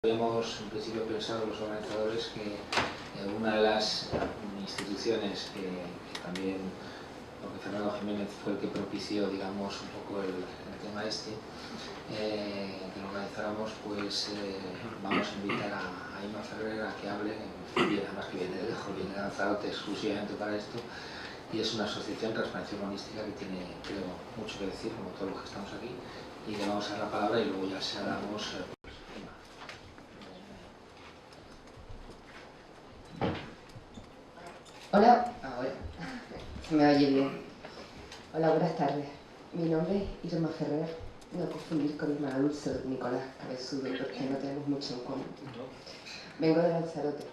Habíamos en principio pensado los organizadores que una de las instituciones que también, porque Fernando Jiménez fue el que propició, digamos, un poco el tema este, que lo organizáramos, pues vamos a invitar a Ima Ferrer a que hable, además que viene de lejos, viene de Lanzarote exclusivamente para esto, y es una asociación de transparencia urbanística que tiene, creo, mucho que decir, como todos los que estamos aquí, y le vamos a dar la palabra y luego ya se la damos. Hola, ahora se me oye bien. Hola, buenas tardes. Mi nombre es Irma Ferrer, no confundir con Irma Dulce o Nicolás Cabezudo, porque no tenemos mucho en común. Vengo de Lanzarote.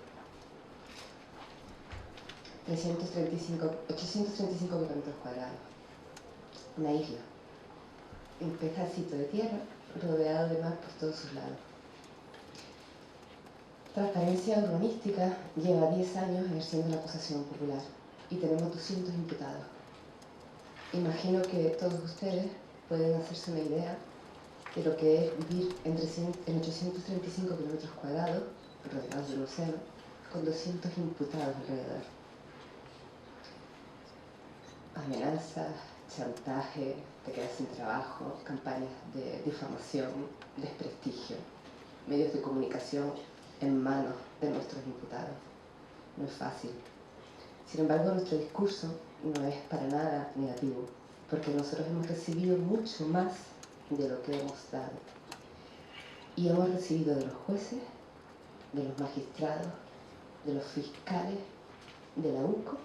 835 kilómetros cuadrados. Una isla. Un pedacito de tierra rodeado de mar por todos sus lados. Transparencia Urbanística lleva 10 años ejerciendo la acusación popular y tenemos 200 imputados. Imagino que todos ustedes pueden hacerse una idea de lo que es vivir en 835 kilómetros cuadrados, rodeados del océano, con 200 imputados alrededor. Amenazas, chantaje, te quedas sin trabajo, campañas de difamación, desprestigio, medios de comunicación en manos de nuestros imputados. No es fácil. Sin embargo, nuestro discurso no es para nada negativo, porque nosotros hemos recibido mucho más de lo que hemos dado. Y hemos recibido de los jueces, de los magistrados, de los fiscales, de la UCO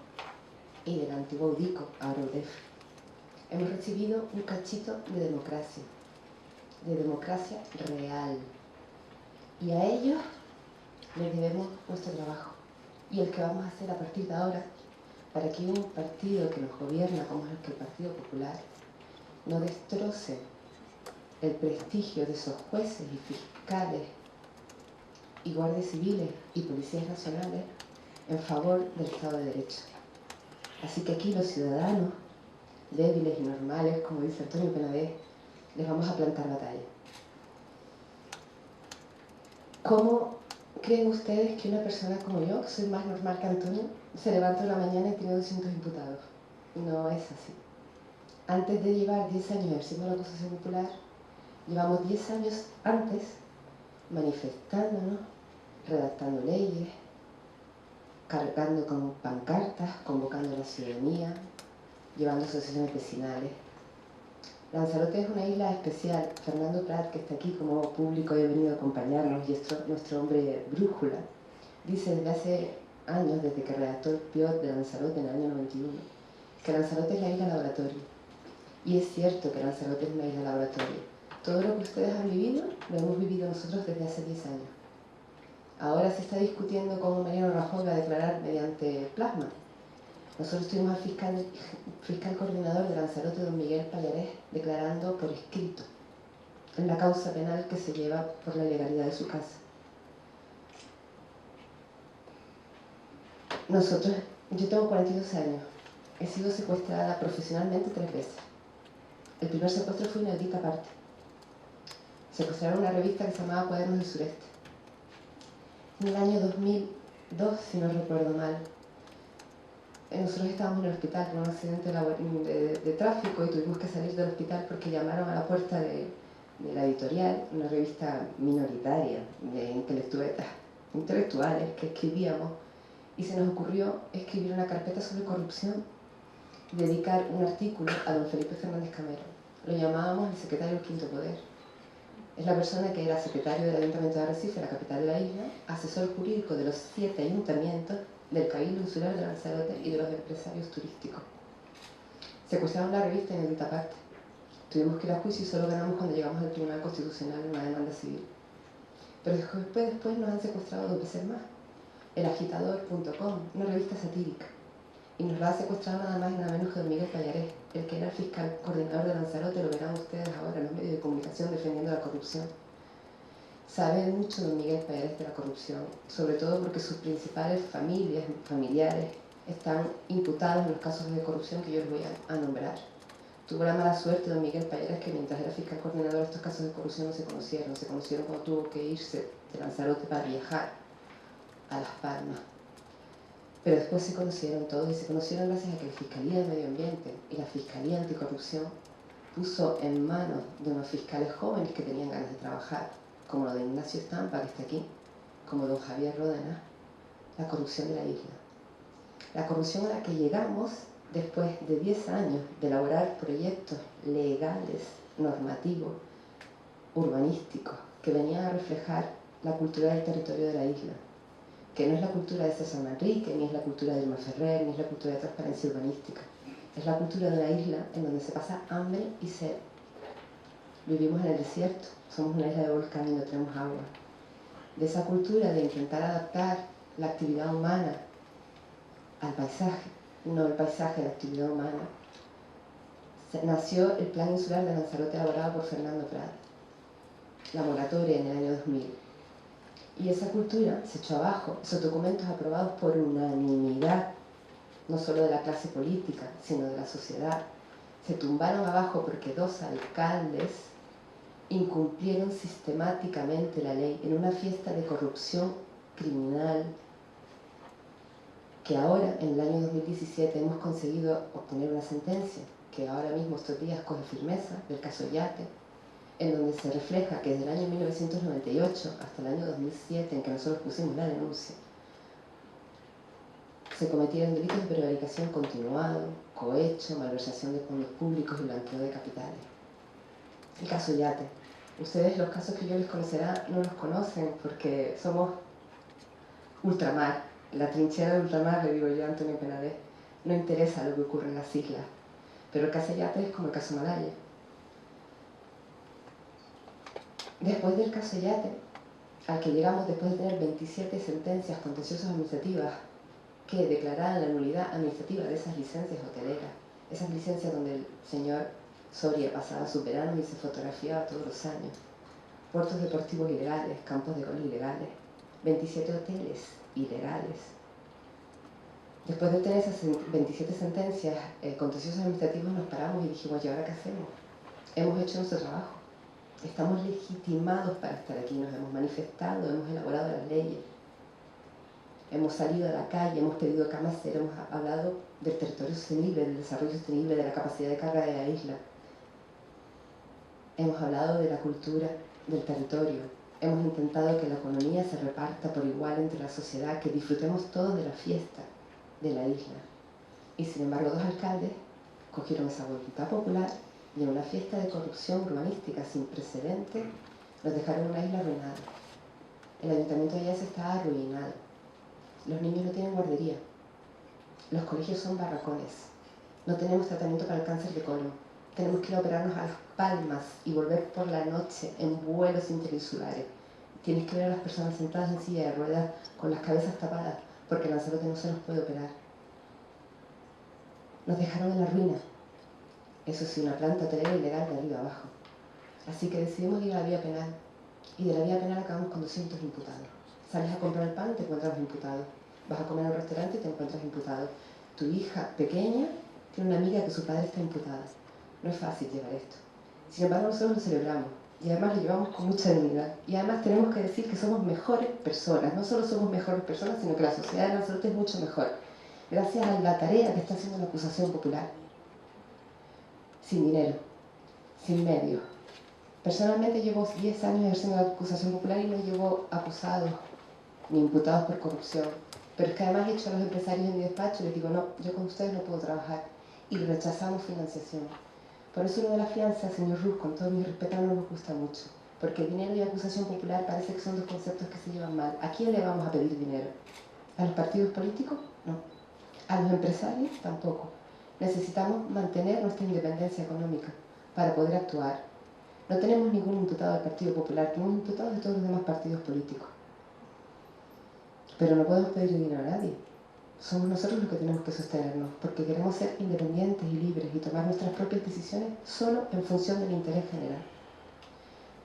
y del antiguo UDICO, ahora UDEF. Hemos recibido un cachito de democracia real. Y a ellos les debemos nuestro trabajo y el que vamos a hacer a partir de ahora para que un partido que nos gobierna como es el Partido Popular no destroce el prestigio de esos jueces y fiscales y guardias civiles y policías nacionales en favor del Estado de Derecho. Así que aquí los ciudadanos débiles y normales, como dice Antonio Penabé, les vamos a plantar batalla. ¿Cómo creen ustedes que una persona como yo, que soy más normal que Antonio, se levanta una mañana y tiene 200 imputados? No es así. Antes de llevar 10 años ejerciendo la acusación popular, llevamos 10 años antes manifestándonos, redactando leyes, cargando con pancartas, convocando a la ciudadanía, llevando asociaciones vecinales. Lanzarote es una isla especial. Fernando Prat, que está aquí como público y ha venido a acompañarnos, y es nuestro hombre brújula, dice desde hace años, desde que redactó el PIOT de Lanzarote en el año 91, que Lanzarote es la isla laboratorio. Y es cierto que Lanzarote es una isla laboratorio. Todo lo que ustedes han vivido, lo hemos vivido nosotros desde hace 10 años. Ahora se está discutiendo cómo Mariano Rajoy va a declarar mediante plasma. Nosotros tuvimos al fiscal coordinador de Lanzarote, don Miguel Pallarés, declarando por escrito en la causa penal que se lleva por la ilegalidad de su casa. Yo tengo 42 años, he sido secuestrada profesionalmente 3 veces. El primer secuestro fue inaudita aparte. Secuestraron una revista que se llamaba Cuadernos del Sureste. En el año 2002, si no recuerdo mal, nosotros estábamos en el hospital con un accidente de tráfico y tuvimos que salir del hospital porque llamaron a la puerta de la editorial, una revista minoritaria de intelectuales que escribíamos, y se nos ocurrió escribir una carpeta sobre corrupción y dedicar un artículo a don Felipe Fernández Camero. Lo llamábamos el secretario del Quinto Poder. Es la persona que era secretario del Ayuntamiento de Arrecife, la capital de la isla, asesor jurídico de los 7 ayuntamientos, del Cabildo Insular de Lanzarote y de los empresarios turísticos. Secuestraron la revista en el parte. Tuvimos que ir a juicio y solo ganamos cuando llegamos al Tribunal Constitucional en una demanda civil. Pero después nos han secuestrado 2 veces más. Elagitador.com, una revista satírica. Y nos la ha secuestrado nada más y nada menos que don Miguel Pallarés, el que era el fiscal coordinador de Lanzarote. Lo verán ustedes ahora en los medios de comunicación defendiendo la corrupción. Sabe mucho don Miguel Pallarés de la corrupción, sobre todo porque sus principales familiares están imputados en los casos de corrupción que yo les voy a nombrar. Tuvo la mala suerte don Miguel Pallarés que mientras era fiscal coordinador estos casos de corrupción no se conocieron cuando tuvo que irse de Lanzarote para viajar a Las Palmas. Pero después se conocieron todos y se conocieron gracias a que la Fiscalía de Medio Ambiente y la Fiscalía Anticorrupción puso en manos de unos fiscales jóvenes que tenían ganas de trabajar, como lo de Ignacio Estampa, que está aquí, como don Javier Ródenas, la corrupción de la isla. La corrupción a la que llegamos después de 10 años de elaborar proyectos legales, normativos, urbanísticos, que venían a reflejar la cultura del territorio de la isla, que no es la cultura de César Manrique, ni es la cultura de Irma Ferrer, ni es la cultura de transparencia urbanística. Es la cultura de una isla en donde se pasa hambre y sed. Vivimos en el desierto, somos una isla de volcán y no tenemos agua. De esa cultura de intentar adaptar la actividad humana al paisaje, no el paisaje a la actividad humana, nació el Plan Insular de Lanzarote elaborado por Fernando Prat, la moratoria en el año 2000. Y esa cultura se echó abajo, esos documentos aprobados por unanimidad, no solo de la clase política, sino de la sociedad, se tumbaron abajo porque 2 alcaldes incumplieron sistemáticamente la ley en una fiesta de corrupción criminal que ahora, en el año 2017, hemos conseguido obtener una sentencia que ahora mismo estos días coge firmeza, del caso Yate, en donde se refleja que desde el año 1998 hasta el año 2007, en que nosotros pusimos la denuncia, se cometieron delitos de prevaricación continuado, cohecho, malversación de fondos públicos y blanqueo de capitales. El caso Yate. Ustedes los casos que yo les conocerá no los conocen porque somos ultramar. La trinchera de ultramar, le digo yo a Antonio Penades, no interesa lo que ocurre en las islas. Pero el caso Yate es como el caso Malaya. Después del caso Yate, al que llegamos después de tener 27 sentencias contenciosas administrativas que declararan la nulidad administrativa de esas licencias hoteleras, esas licencias donde el señor Soria pasaba sus veranos y se fotografiaba todos los años, puertos deportivos ilegales, campos de golf ilegales, 27 hoteles ilegales. Después de tener esas 27 sentencias contenciosas administrativas nos paramos y dijimos, ¿y ahora qué hacemos? Hemos hecho nuestro trabajo. Estamos legitimados para estar aquí, nos hemos manifestado, hemos elaborado las leyes, hemos salido a la calle, hemos pedido camas cero, hemos hablado del territorio sostenible, del desarrollo sostenible, de la capacidad de carga de la isla. Hemos hablado de la cultura del territorio, hemos intentado que la economía se reparta por igual entre la sociedad, que disfrutemos todos de la fiesta de la isla. Y sin embargo, 2 alcaldes cogieron esa voluntad popular y en una fiesta de corrupción urbanística sin precedentes nos dejaron una isla arruinada. El ayuntamiento de Yase está arruinado. Los niños no tienen guardería. Los colegios son barracones. No tenemos tratamiento para el cáncer de colon. Tenemos que ir a operarnos a Las Palmas y volver por la noche en vuelos interinsulares. Tienes que ver a las personas sentadas en silla de ruedas con las cabezas tapadas porque en Lanzarote no se nos puede operar. Nos dejaron en la ruina. Eso sí, una planta hotelera ilegal de arriba abajo. Así que decidimos ir a la vía penal. Y de la vía penal acabamos con 200 imputados. Sales a comprar el pan y te encuentras imputado. Vas a comer en un restaurante y te encuentras imputado. Tu hija pequeña tiene una amiga que su padre está imputada. No es fácil llevar esto. Sin embargo, nosotros lo celebramos. Y además lo llevamos con mucha dignidad. Y además tenemos que decir que somos mejores personas. No solo somos mejores personas, sino que la sociedad de Lanzarote es mucho mejor. Gracias a la tarea que está haciendo la acusación popular. Sin dinero, sin medios. Personalmente llevo 10 años ejerciendo la acusación popular y no llevo acusados ni imputados por corrupción. Pero es que además he hecho a los empresarios en mi despacho y les digo, no, yo con ustedes no puedo trabajar. Y rechazamos financiación. Por eso lo de la fianza, señor Ruz, con todo mi respeto, no nos gusta mucho. Porque el dinero y acusación popular parece que son 2 conceptos que se llevan mal. ¿A quién le vamos a pedir dinero? ¿A los partidos políticos? No. ¿A los empresarios? Tampoco. Necesitamos mantener nuestra independencia económica para poder actuar. No tenemos ningún imputado del Partido Popular, tenemos imputados de todos los demás partidos políticos. Pero no podemos pedir dinero a nadie. Somos nosotros los que tenemos que sostenernos, porque queremos ser independientes y libres y tomar nuestras propias decisiones solo en función del interés general.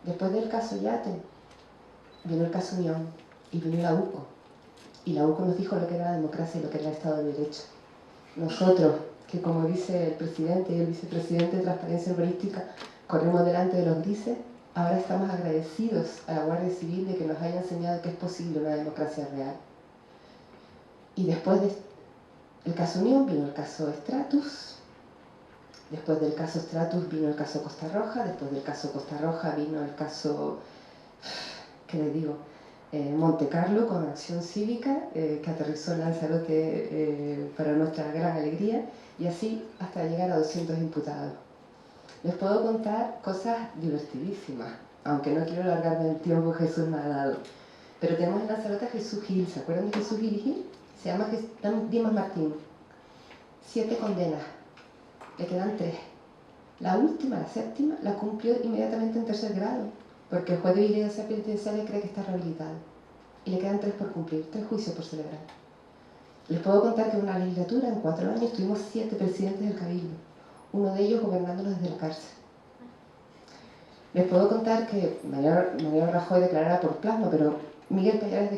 Después del caso Yate, vino el caso Unión y vino la UCO. Y la UCO nos dijo lo que era la democracia y lo que era el Estado de Derecho. Nosotros, que como dice el presidente y el vicepresidente de Transparencia Urbanística, corremos delante de los grises, Ahora estamos agradecidos a la Guardia Civil de que nos haya enseñado que es posible una democracia real. Y después del caso Unión vino el caso Stratus, después del caso Stratus vino el caso Costa Roja, después del caso Costa Roja vino el caso, ¿qué les digo?, Monte Carlo con Acción Cívica, que aterrizó en Lanzarote para nuestra gran alegría, y así hasta llegar a 200 imputados. Les puedo contar cosas divertidísimas, aunque no quiero alargarme el tiempo que Jesús me ha dado. Pero tenemos en Lanzarote a Jesús Gil, ¿se acuerdan de Jesús Gil y Gil? Se llama Dimas Martín. 7 condenas, le quedan 3. La última, la séptima, la cumplió inmediatamente en 3er grado, porque el juez de vigilancia penitenciaria cree que está rehabilitado. Y le quedan 3 por cumplir, 3 juicios por celebrar. Les puedo contar que en una legislatura, en 4 años, tuvimos 7 presidentes del Cabildo, uno de ellos gobernándonos desde la cárcel. Les puedo contar que Mariano Rajoy declarará por plasma, pero Miguel Payares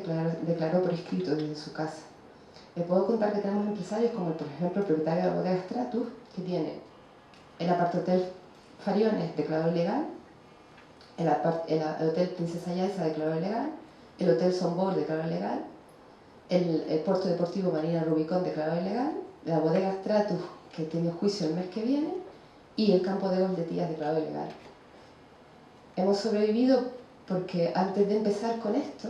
declaró por escrito desde su casa. Les puedo contar que tenemos empresarios como, por ejemplo, el propietario de la bodega Stratus, que tiene el apart-hotel Fariones declarado ilegal, el hotel Princesa Yaiza declarado ilegal, el hotel Sombor declarado ilegal, el puerto deportivo Marina Rubicón declarado ilegal, la bodega Stratus, que tiene juicio el mes que viene, y el campo de golf de Tías declarado ilegal. Hemos sobrevivido porque antes de empezar con esto,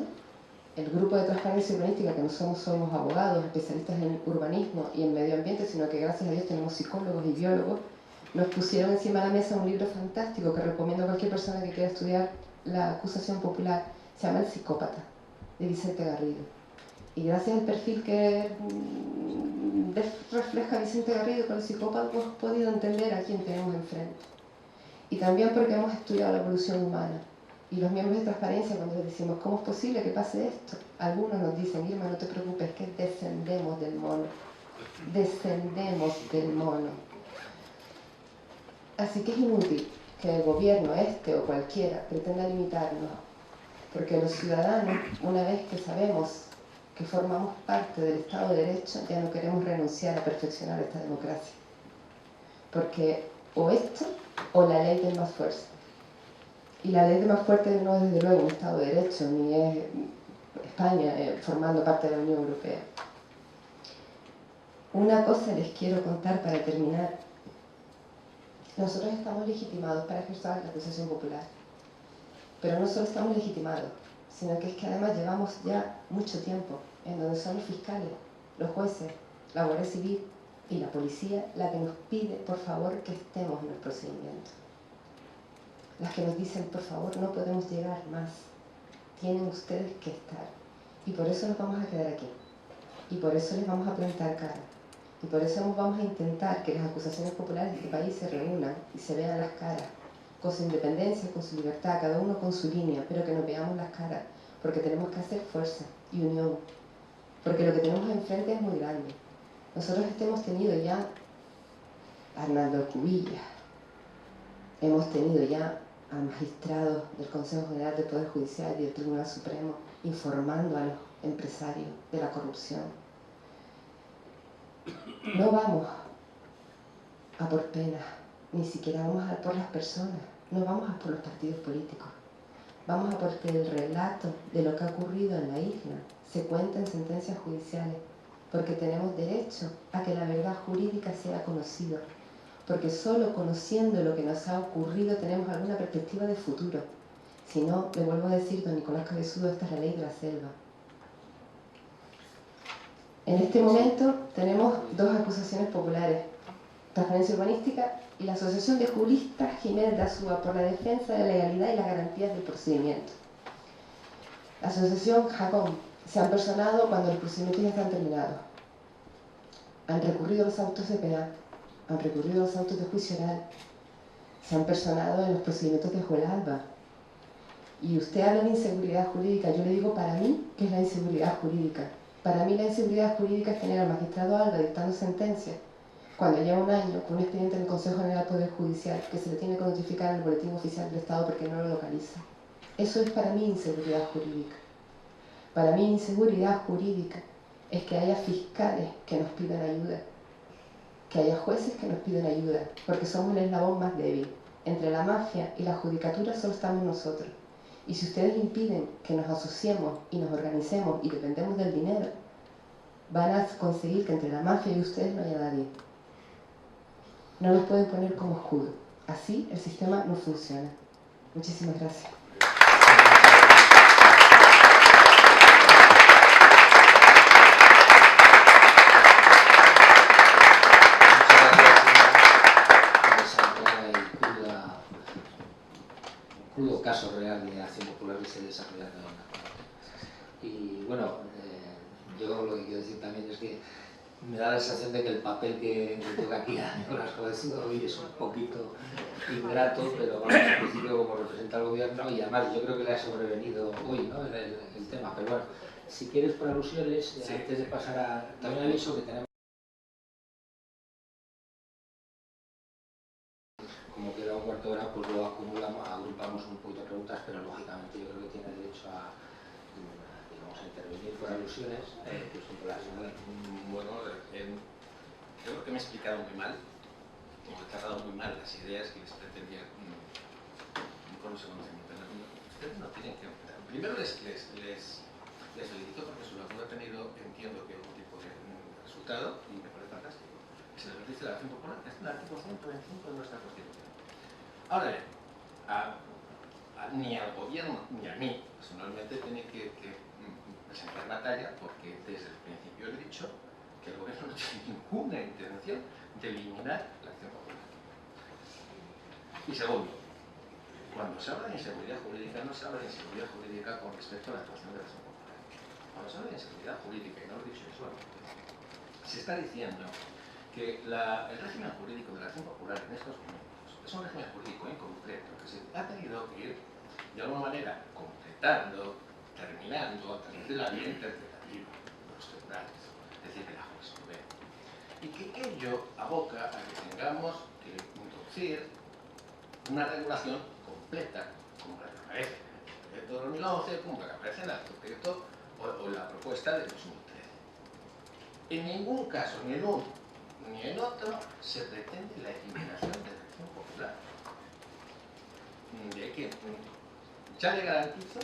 el grupo de transparencia urbanística, que no somos abogados, especialistas en urbanismo y en medio ambiente, sino que gracias a Dios tenemos psicólogos y biólogos, nos pusieron encima de la mesa un libro fantástico que recomiendo a cualquier persona que quiera estudiar la acusación popular. Se llama El psicópata, de Vicente Garrido. Y gracias al perfil que refleja Vicente Garrido con el psicópata, hemos podido entender a quién tenemos enfrente. Y también porque hemos estudiado la evolución humana. Y los miembros de transparencia, cuando les decimos, ¿cómo es posible que pase esto? Algunos nos dicen, Irma, no te preocupes, que descendemos del mono. Descendemos del mono. Así que es inútil que el gobierno, este o cualquiera, pretenda limitarnos. Porque los ciudadanos, una vez que sabemos que formamos parte del Estado de Derecho, ya no queremos renunciar a perfeccionar esta democracia. Porque o esto o la ley del más fuerte. Y la ley del más fuerte no es desde luego un Estado de Derecho, ni es España formando parte de la Unión Europea. Una cosa les quiero contar para terminar. Nosotros estamos legitimados para ejercer la acusación popular. Pero no solo estamos legitimados, sino que es que además llevamos ya mucho tiempo en donde son los fiscales, los jueces, la Guardia Civil y la policía la que nos pide, por favor, que estemos en el procedimiento. Las que nos dicen, por favor, no podemos llegar más. Tienen ustedes que estar. Y por eso nos vamos a quedar aquí. Y por eso les vamos a plantar cara. Y por eso vamos a intentar que las acusaciones populares de este país se reúnan y se vean las caras, con su independencia, con su libertad, cada uno con su línea, pero que nos veamos las caras, porque tenemos que hacer fuerza y unión. Porque lo que tenemos enfrente es muy grande. Nosotros hemos tenido ya a Arnaldo Cubilla, hemos tenido ya a magistrados del Consejo General del Poder Judicial y del Tribunal Supremo informando a los empresarios de la corrupción. No vamos a por pena, ni siquiera vamos a por las personas, no vamos a por los partidos políticos. Vamos a porque el relato de lo que ha ocurrido en la isla se cuenta en sentencias judiciales, porque tenemos derecho a que la verdad jurídica sea conocida, porque solo conociendo lo que nos ha ocurrido tenemos alguna perspectiva de futuro. Si no, le vuelvo a decir, don Nicolás Cabezudo, esta es la ley de la selva. En este momento tenemos 2 acusaciones populares, Transparencia Urbanística y la Asociación de Juristas Jiménez de Azúa por la defensa de la legalidad y las garantías del procedimiento. La Asociación Jacón se han personado cuando los procedimientos ya están terminados. Han recurrido los autos de penal, han recurrido los autos de juicio oral, se han personado en los procedimientos de Juez Alba. Y usted habla de inseguridad jurídica, yo le digo para mí, ¿qué es la inseguridad jurídica? Para mí la inseguridad jurídica es tener al magistrado Alba dictando sentencia cuando lleva un año con un expediente en el Consejo General del Poder Judicial que se le tiene que notificar en el Boletín Oficial del Estado porque no lo localiza. Eso es para mí inseguridad jurídica. Para mí inseguridad jurídica es que haya fiscales que nos pidan ayuda, que haya jueces que nos pidan ayuda, porque somos el eslabón más débil. Entre la mafia y la judicatura solo estamos nosotros. Y si ustedes impiden que nos asociemos y nos organicemos y dependemos del dinero, van a conseguir que entre la mafia y ustedes no haya nadie. No nos pueden poner como escudo. Así el sistema no funciona. Muchísimas gracias. Crudo caso real de acción popular que se desarrolla en la parte. Y bueno, yo lo que quiero decir también es que me da la sensación de que el papel que me toca aquí a Nicolás Jovezudo hoy es un poquito ingrato, pero vamos, al principio como representa al gobierno, y además yo creo que le ha sobrevenido hoy, ¿no?, el tema. Pero bueno, si quieres por alusiones, sí, antes de pasar a... También aviso que tenemos... Como queda un cuarto de hora, pues lo acumulamos, agrupamos un poquito de preguntas, pero lógicamente yo creo que tiene derecho a, digamos, a intervenir por alusiones. Bueno, yo creo que me he explicado muy mal, o he tratado muy mal las ideas que les pretendía con ese conocimiento. Ustedes no tienen que... Primero les felicito porque su labor ha tenido, entiendo que algún tipo de resultado, y me parece fantástico. Se les dice la acción popular, que es el artículo 125 de nuestra Constitución. Ahora bien, ni al gobierno ni a mí personalmente tiene que presentar batalla, porque desde el principio he dicho que el gobierno no tiene ninguna intención de eliminar la acción popular. Y segundo, cuando se habla de inseguridad jurídica, no se habla de inseguridad jurídica con respecto a la actuación de la acción popular. Cuando se habla de inseguridad jurídica, y no lo he dicho eso, se está diciendo que el régimen jurídico de la acción popular en estos momentos es un régimen jurídico incompleto que se ha tenido que ir de alguna manera completando, terminando a través de la vía interpretativa de los tribunales, es decir, de la jurisprudencia. Y que ello aboca a que tengamos que introducir una regulación completa, como la que aparece en el proyecto de 2011, como la que aparece en el proyecto o en la propuesta de 2013. En ningún caso, ni en uno ni en otro, se pretende la eliminación de la acción popular. De que ya le garantizo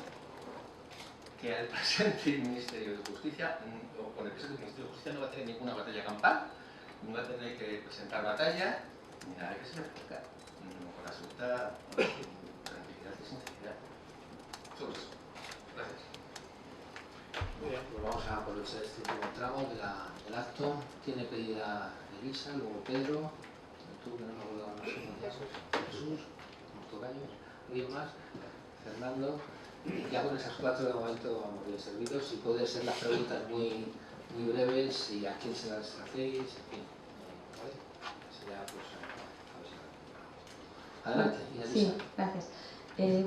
que el presente Ministerio de Justicia, o con el presente Ministerio de Justicia, no va a tener ninguna batalla campal, ni va a tener que presentar batalla, ni nada que se le ofrezca, con absoluta tranquilidad y sinceridad. Sobre eso. Gracias. Muy bien, pues vamos a aprovechar este último tramo del acto. Tiene pedida Elisa, luego Pedro, tú que no me acuerdo de los nombres, Jesús, los tocayos, alguien más, Fernando. Ya con esas cuatro de momento vamos bien servidos. Si pueden ser las preguntas muy breves y a quién se las hacéis, en fin. ¿Vale? Sería, pues, a ver si... Adelante, Elisa. Sí, gracias.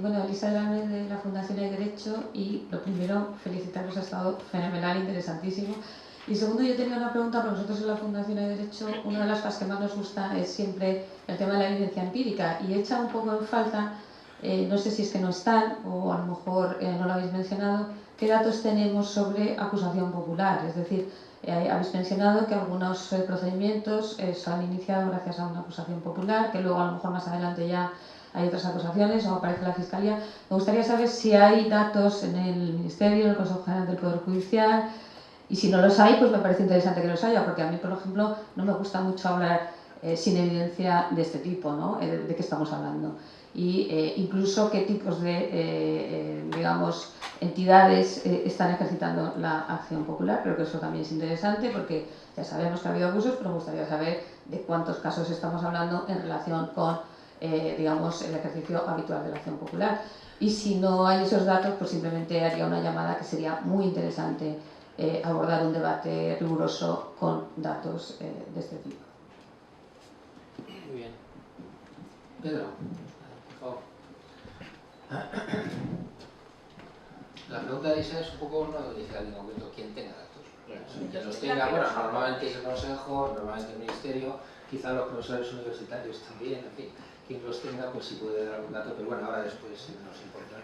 Bueno, Elisa Lames de la Fundación de Derecho, y lo primero, felicitaros, ha estado fenomenal, interesantísimo. Y segundo, yo tenía una pregunta para nosotros en la Fundación de Derecho. Una de las cosas que más nos gusta es siempre el tema de la evidencia empírica, y echa un poco en falta, no sé si es que no están o a lo mejor no lo habéis mencionado, qué datos tenemos sobre acusación popular. Es decir, habéis mencionado que algunos procedimientos se han iniciado gracias a una acusación popular, que luego a lo mejor más adelante ya hay otras acusaciones o aparece la Fiscalía. Me gustaría saber si hay datos en el Ministerio, en el Consejo General del Poder Judicial, y si no los hay, pues me parece interesante que los haya, porque a mí, por ejemplo, no me gusta mucho hablar sin evidencia de este tipo, ¿no? De qué estamos hablando. Y incluso qué tipos de, digamos, entidades están ejercitando la acción popular. Creo que eso también es interesante, porque ya sabemos que ha habido abusos, pero me gustaría saber de cuántos casos estamos hablando en relación con, digamos, el ejercicio habitual de la acción popular. Y si no hay esos datos, pues simplemente haría una llamada que sería muy interesante abordar un debate riguroso con datos de este tipo. Muy bien. Pedro, por favor. La pregunta de Isa es un poco, no dice al momento quién tenga datos. Quien los tenga, bueno, normalmente es el Consejo, normalmente el Ministerio, quizá los profesores universitarios también, en fin. Quien los tenga, pues sí puede dar algún dato, pero bueno, ahora después nos importa.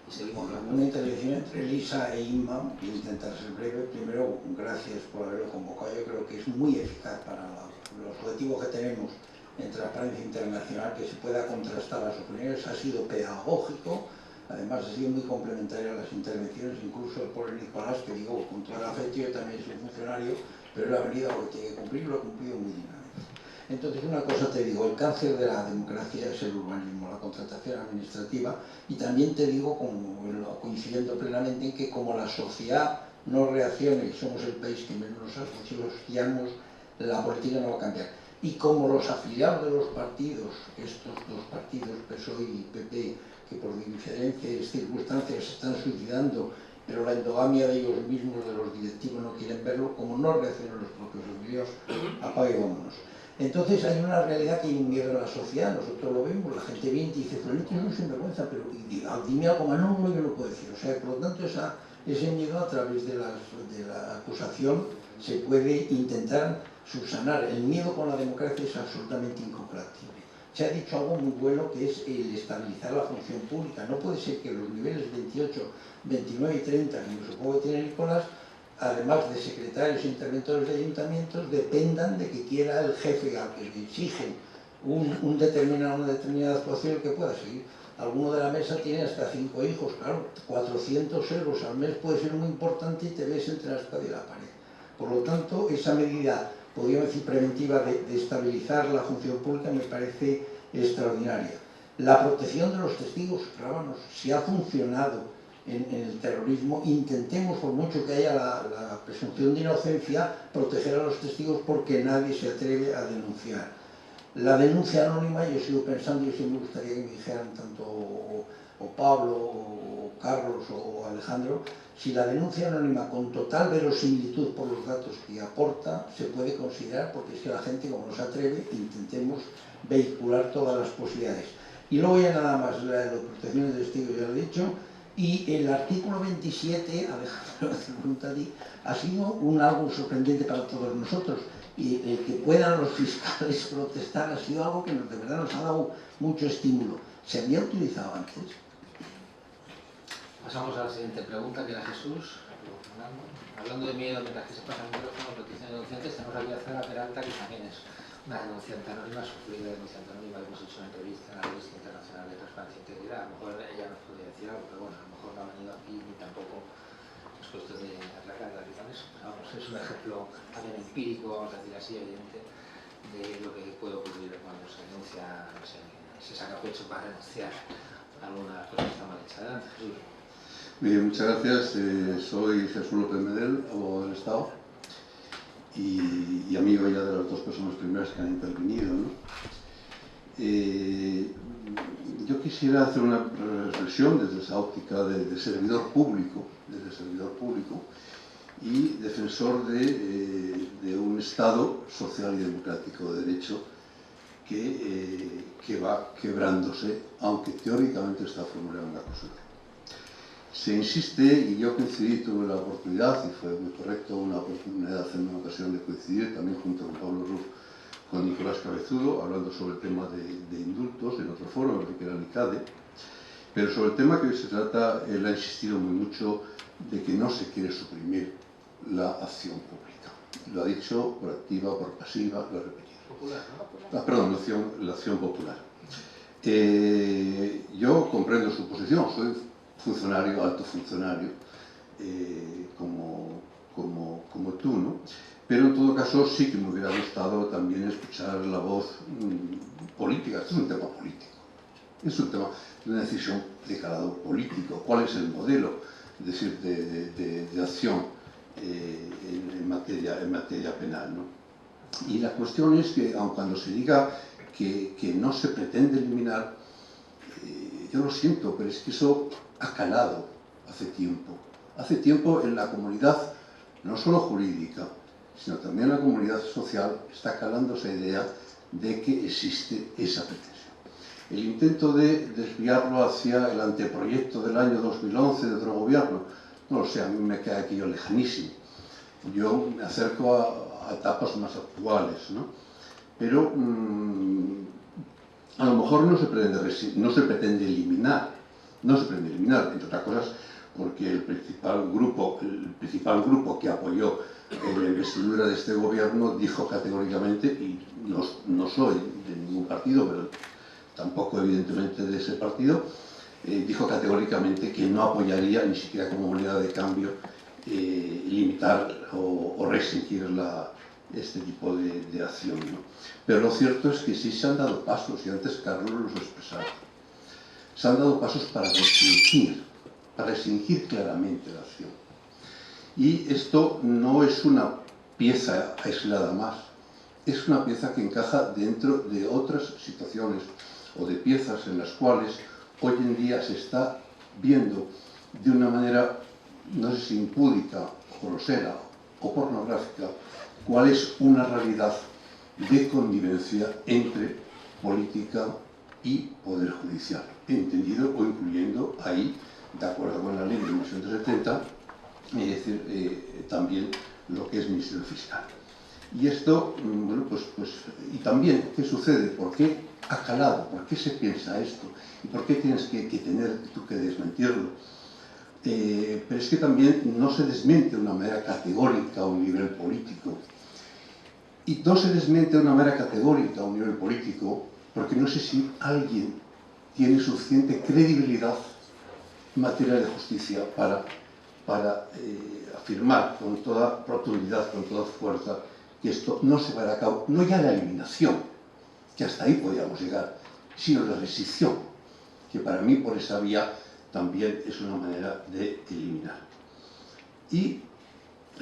Y seguimos hablando. Una intervención entre Elisa e Inma, voy a intentar ser breve. Primero, gracias por haberlo convocado. Yo creo que es muy eficaz para los objetivos que tenemos en Transparencia Internacional, que se pueda contrastar las opiniones. Ha sido pedagógico, además ha sido muy complementario a las intervenciones, incluso por el Nicolás, que digo, con todo el afecto, yo también soy funcionario, pero él ha venido a lo que tiene que cumplir y lo ha cumplido muy dignamente. Entonces, una cosa te digo, el cáncer de la democracia es el urbanismo, la contratación administrativa, y también te digo, coincidiendo plenamente en que como la sociedad no reaccione, y somos el país que menos nos asociamos, la política no va a cambiar. Y como los afiliados de los partidos, estos dos partidos, PSOE y PP, que por diferentes circunstancias se están suicidando, pero la endogamia de ellos mismos, de los directivos, no quieren verlo, como no reaccionan los propios afiliados, apague y vámonos. Entonces hay una realidad que hay un miedo en la sociedad, nosotros lo vemos, la gente viene y dice, Fulanito es un sinvergüenza, pero dime algo más, no, yo no puedo decir. O sea, por lo tanto, ese miedo a través de la acusación se puede intentar subsanar. El miedo con la democracia es absolutamente incompatible. Se ha dicho algo muy bueno, que es el estabilizar la función pública. No puede ser que los niveles 28, 29 y 30, como supongo que tiene Nicolás, además de secretarios e interventores de ayuntamientos, dependan de que quiera el jefe al que le exigen una determinada actuación que pueda seguir. Alguno de la mesa tiene hasta 5 hijos, claro, 400 euros al mes puede ser muy importante y te ves entre la espada y la pared. Por lo tanto, esa medida, podríamos decir, preventiva de estabilizar la función pública me parece extraordinaria. La protección de los testigos, rábanos, si ha funcionado en el terrorismo, intentemos, por mucho que haya la presunción de inocencia, proteger a los testigos porque nadie se atreve a denunciar. La denuncia anónima, yo sigo pensando, y sí me gustaría que me dijeran tanto o Pablo, o Carlos, o Alejandro, si la denuncia anónima con total verosimilitud por los datos que aporta se puede considerar, porque es que la gente, como no se atreve, intentemos vehicular todas las posibilidades. Y luego ya nada más, la protección de testigos ya lo he dicho. Y el artículo 27, Alejandro, ha sido algo sorprendente para todos nosotros. Y el que puedan los fiscales protestar ha sido algo que de verdad nos ha dado mucho estímulo. ¿Se había utilizado antes? Pasamos a la siguiente pregunta, que era Jesús. Hablando de miedo, mientras que se pasa el micrófono, protección de denunciantes, tenemos aquí a Zara Peralta, que también es una denunciante anónima, sufrida denunciante anónima. Hemos hecho una entrevista en la Revista Internacional de Transparencia e Integridad. A lo mejor ella nos podría decir algo, pero bueno, a lo mejor no ha venido aquí ni tampoco es cuestión de aclarar las razones. Vamos, es un ejemplo también empírico, vamos a decir así, evidente, de lo que puede ocurrir cuando se denuncia, se saca pecho para denunciar alguna cosa que está mal hecha. Adelante, Jesús. Bien, muchas gracias. Soy Jesús López Medel, abogado del Estado, y amigo ya de las dos personas primeras que han intervenido, ¿no? Yo quisiera hacer una reflexión desde esa óptica de servidor público, y defensor de un Estado social y democrático de derecho que va quebrándose, aunque teóricamente está formulando una cosa. Se insiste, y yo coincidí, tuve la oportunidad, y fue muy correcto, una oportunidad en una ocasión de coincidir también junto con Pablo Ruf, con Nicolás Cabezudo, hablando sobre el tema de indultos en otro foro, en el que era el ICADE, pero sobre el tema que hoy se trata, él ha insistido muy mucho de que no se quiere suprimir la acción pública. Lo ha dicho por activa, por pasiva, lo ha repetido. Popular, ¿no? Perdón, la acción popular. Yo comprendo su posición, soy funcionario, alto funcionario, como tú, ¿no? Pero en todo caso sí que me hubiera gustado también escuchar la voz política. Esto es un tema político, es un tema de una decisión de calado político. ¿Cuál es el modelo, es decir, de acción en materia penal, ¿no? Y la cuestión es que, aun cuando se diga que no se pretende eliminar, yo lo siento, pero es que eso ha calado hace tiempo en la comunidad, no solo jurídica, sino también en la comunidad social, está calando esa idea de que existe esa pretensión. El intento de desviarlo hacia el anteproyecto del año 2011 de otro gobierno, no lo sé, a mí me queda aquello lejanísimo. Yo me acerco a etapas más actuales, ¿no? Pero a lo mejor no se pretende eliminar, entre otras cosas porque el principal grupo que apoyó en la investidura de este gobierno dijo categóricamente, y no soy de ningún partido, pero tampoco evidentemente de ese partido, dijo categóricamente que no apoyaría, ni siquiera como moneda de cambio, limitar o restringir este tipo de acción, ¿no? Pero lo cierto es que sí se han dado pasos, y antes Carlos los expresaba. Se han dado pasos para restringir claramente la acción. Y esto no es una pieza aislada más, es una pieza que encaja dentro de otras situaciones o de piezas en las cuales hoy en día se está viendo de una manera, no sé si impúdica, o grosera o pornográfica, cuál es una realidad de convivencia entre política y poder judicial, entendido o incluyendo ahí, de acuerdo con la ley de 1970, es decir, también lo que es Ministerio Fiscal. Y esto, bueno, pues, y también, ¿qué sucede? ¿Por qué ha calado? ¿Por qué se piensa esto? ¿Y por qué tienes que tener tú que desmentirlo? Pero es que también no se desmiente de una manera categórica a un nivel político. Y no se desmiente de una manera categórica a un nivel político porque no sé si alguien tiene suficiente credibilidad en materia de justicia para afirmar con toda rotundidad, con toda fuerza, que esto no se va a dar a cabo, no ya la eliminación, que hasta ahí podíamos llegar, sino la rescisión, que para mí por esa vía también es una manera de eliminar. Y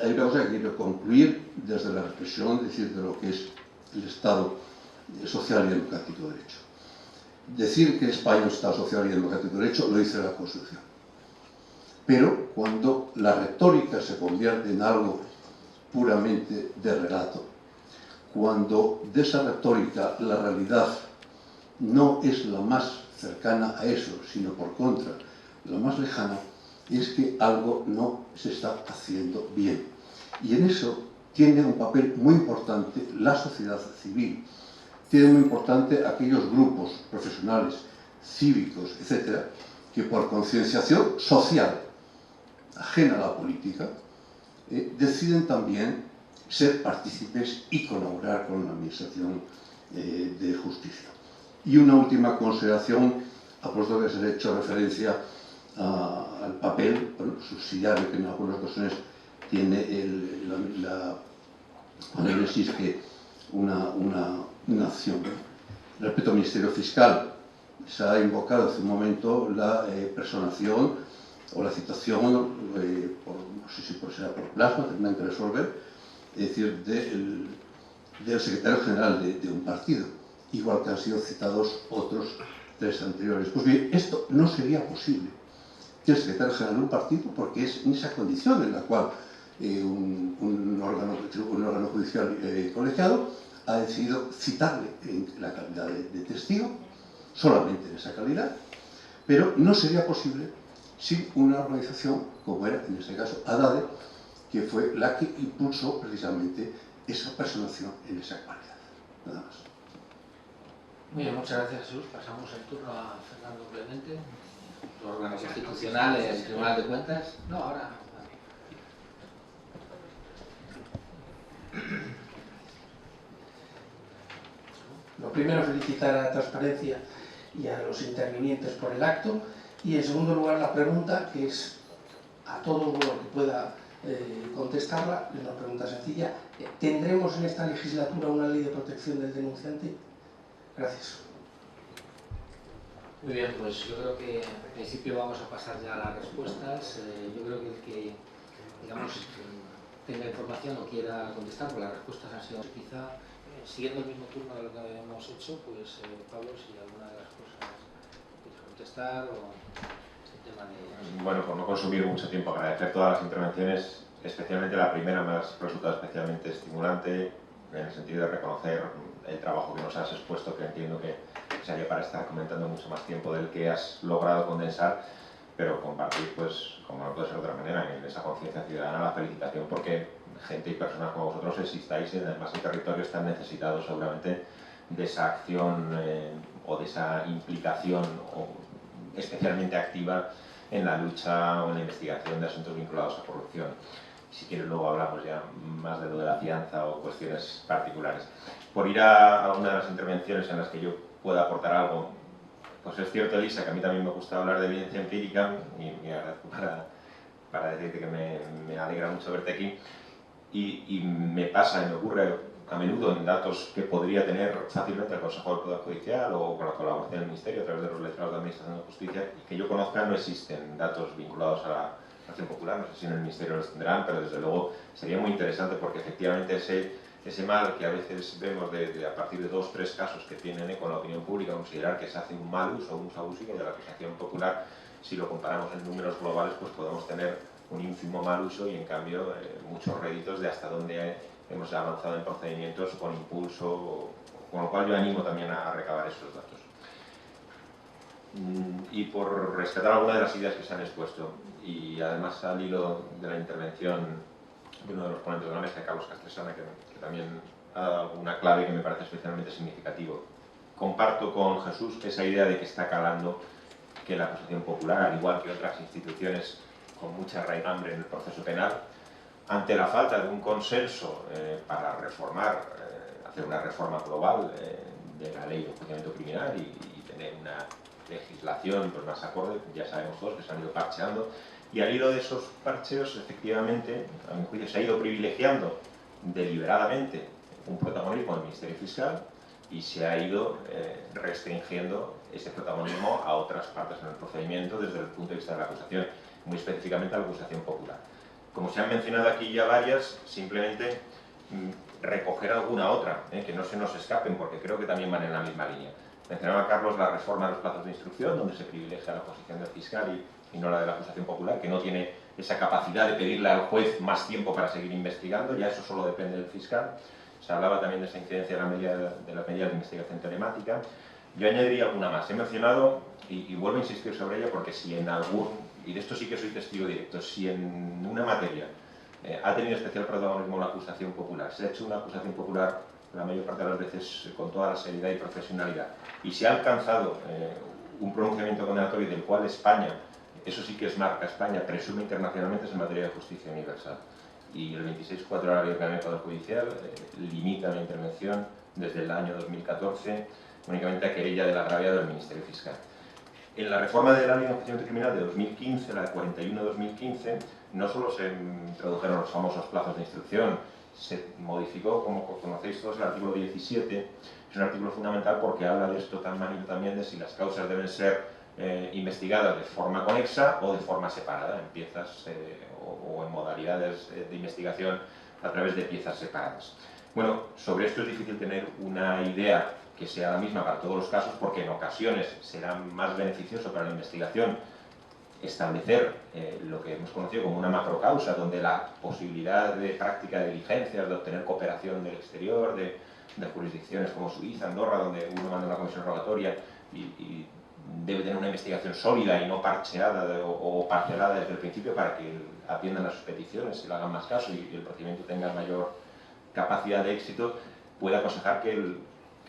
hay una cosa que quiero concluir desde la reflexión, decir, de lo que es el Estado social y democrático de derecho. Decir que España es un Estado social y democrático de derecho lo dice la Constitución. Pero cuando la retórica se convierte en algo puramente de relato, cuando de esa retórica la realidad no es la más cercana a eso, sino por contra, la más lejana, es que algo no se está haciendo bien. Y en eso tiene un papel muy importante la sociedad civil, tiene muy importante aquellos grupos profesionales, cívicos, etcétera, que por concienciación social, ajena a la política, deciden también ser partícipes y colaborar con la administración de justicia. Y una última consideración, a puesto que se ha hecho referencia al papel, bueno, subsidiario que en algunas ocasiones tiene la análisis que una acción. Respecto al Ministerio Fiscal, se ha invocado hace un momento la personación o la citación, no sé si será por plasma, tendrán que resolver, es decir, del secretario general de un partido, igual que han sido citados otros tres anteriores. Pues bien, esto no sería posible, que el secretario general de un partido, porque es en esa condición en la cual un órgano judicial colegiado ha decidido citarle en la calidad de testigo, solamente en esa calidad, pero no sería posible sin una organización como era, en este caso, ADADE, que fue la que impulsó precisamente esa personación en esa calidad. Nada más. Muy bien, muchas gracias, Jesús. Pasamos el turno a Fernando Clemente, el órgano constitucional, el Tribunal de Cuentas. No, ahora. Lo primero, felicitar a Transparencia y a los intervinientes por el acto. Y en segundo lugar, la pregunta, que es a todo lo que pueda contestarla, es una pregunta sencilla. ¿Tendremos en esta legislatura una ley de protección del denunciante? Gracias. Muy bien, pues yo creo que en principio vamos a pasar ya a las respuestas. Yo creo que el que, digamos, tenga información o quiera contestar, porque las respuestas han sido quizá, siguiendo el mismo turno de lo que hemos hecho, pues Pablo, si alguna de las cosas quieres contestar o el tema de... Bueno, por no consumir mucho tiempo, agradecer todas las intervenciones, especialmente la primera me ha resultado especialmente estimulante, en el sentido de reconocer el trabajo que nos has expuesto, que entiendo que sería para estar comentando mucho más tiempo del que has logrado condensar, pero compartir, pues, como no puede ser de otra manera, en esa conciencia ciudadana, la felicitación porque gente y personas como vosotros existáis y además el territorio están necesitados seguramente de esa acción o de esa implicación especialmente activa en la lucha o en la investigación de asuntos vinculados a corrupción. Si quieres luego hablamos ya más de lo de la fianza o cuestiones particulares. Por ir a alguna de las intervenciones en las que yo pueda aportar algo, pues es cierto, Elisa, que a mí también me gusta hablar de evidencia empírica y agradezco para decirte que me alegra mucho verte aquí. Y me pasa y me ocurre a menudo en datos que podría tener fácilmente el Consejo del Poder Judicial o con la colaboración del Ministerio a través de los letrados de Administración de Justicia, y que yo conozca no existen datos vinculados a la acción popular, no sé si en el Ministerio los tendrán, pero desde luego sería muy interesante porque efectivamente ese mal que a veces vemos a partir de 2 o 3 casos que tienen con la opinión pública, considerar que se hace un mal uso o un uso abusivo de la acusación popular, si lo comparamos en números globales, pues podemos tener un ínfimo mal uso y en cambio muchos réditos de hasta dónde hemos avanzado en procedimientos con impulso, con lo cual yo animo también a recabar esos datos. Y por rescatar algunas de las ideas que se han expuesto, y además al hilo de la intervención de uno de los ponentes de la mesa, Carlos Castresana, que también ha dado una clave que me parece especialmente significativo. Comparto con Jesús esa idea de que está calando que la acusación popular, al igual que otras instituciones con mucha raigambre en el proceso penal, ante la falta de un consenso para reformar, hacer una reforma global de la ley de enjuiciamiento criminal y tener una legislación pues, más acorde, ya sabemos todos que se han ido parcheando, y al hilo de esos parcheos, efectivamente, a mi juicio, se ha ido privilegiando deliberadamente un protagonismo del Ministerio Fiscal y se ha ido restringiendo ese protagonismo a otras partes en el procedimiento desde el punto de vista de la acusación, muy específicamente a la acusación popular. Como se han mencionado aquí ya varias, simplemente recoger alguna otra, que no se nos escapen porque creo que también van en la misma línea. Mencionaba Carlos la reforma de los plazos de instrucción, donde se privilegia la posición del fiscal y no la de la acusación popular, que no tiene esa capacidad de pedirle al juez más tiempo para seguir investigando, ya eso solo depende del fiscal. Se hablaba también de esa incidencia de las medidas de investigación telemática. Yo añadiría alguna más. He mencionado, y vuelvo a insistir sobre ella, porque si en algún, y de esto sí que soy testigo directo, si en una materia ha tenido especial protagonismo la acusación popular, se ha hecho una acusación popular la mayor parte de las veces con toda la seriedad y profesionalidad, y se ha alcanzado un pronunciamiento condenatorio del cual España, eso sí que es marca España, presume internacionalmente, es en materia de justicia universal. Y el 26.4 de la Ley de Ordenamiento del Poder Judicial limita la intervención desde el año 2014 únicamente a querella del agraviado del Ministerio Fiscal. En la reforma de la Ley de Enjuiciamiento Criminal de 2015, la de 41-2015, no solo se introdujeron los famosos plazos de instrucción, se modificó, como conocéis todos, el artículo 17, es un artículo fundamental porque habla de esto también de si las causas deben ser investigadas de forma conexa o de forma separada, en piezas o en modalidades de investigación a través de piezas separadas. Bueno, sobre esto es difícil tener una idea que sea la misma para todos los casos porque en ocasiones será más beneficioso para la investigación establecer lo que hemos conocido como una macrocausa, donde la posibilidad de práctica de diligencias, de obtener cooperación del exterior, de jurisdicciones como Suiza, Andorra, donde uno manda una comisión rogatoria y debe tener una investigación sólida y no parcheada o parcelada desde el principio para que atiendan a sus peticiones y le hagan más caso y el procedimiento tenga mayor capacidad de éxito, puede aconsejar que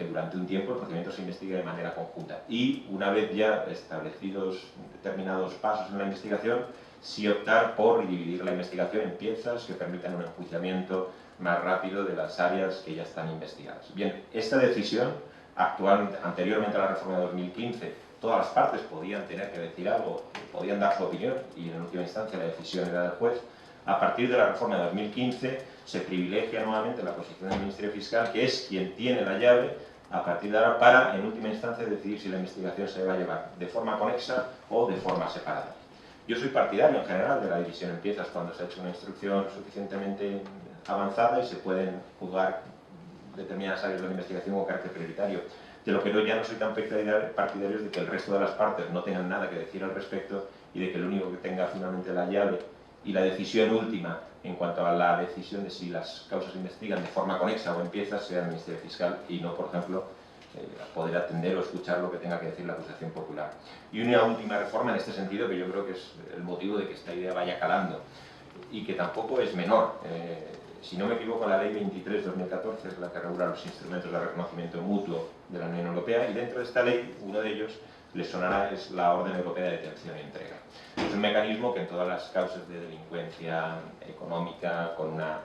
durante un tiempo el procedimiento se investigue de manera conjunta. Y una vez ya establecidos determinados pasos en la investigación, sí optar por dividir la investigación en piezas que permitan un enjuiciamiento más rápido de las áreas que ya están investigadas. Bien, esta decisión, anteriormente a la reforma de 2015, todas las partes podían tener que decir algo, podían dar su opinión y en última instancia la decisión era del juez. A partir de la reforma de 2015 se privilegia nuevamente la posición del Ministerio Fiscal, que es quien tiene la llave a partir de ahora para, en última instancia, decidir si la investigación se va a llevar de forma conexa o de forma separada. Yo soy partidario en general de la división en piezas cuando se ha hecho una instrucción suficientemente avanzada y se pueden juzgar determinadas áreas de la investigación con carácter prioritario. De lo que yo ya no soy tan partidario es de que el resto de las partes no tengan nada que decir al respecto y de que el único que tenga finalmente la llave y la decisión última en cuanto a la decisión de si las causas se investigan de forma conexa o en piezas sea el Ministerio Fiscal y no, por ejemplo, poder atender o escuchar lo que tenga que decir la acusación popular. Y una última reforma en este sentido, que yo creo que es el motivo de que esta idea vaya calando y que tampoco es menor. Si no me equivoco, la Ley 23/2014 es la que regula los instrumentos de reconocimiento mutuo de la Unión Europea y dentro de esta ley uno de ellos les sonará, es la Orden Europea de Detención y Entrega. Es un mecanismo que en todas las causas de delincuencia económica, con una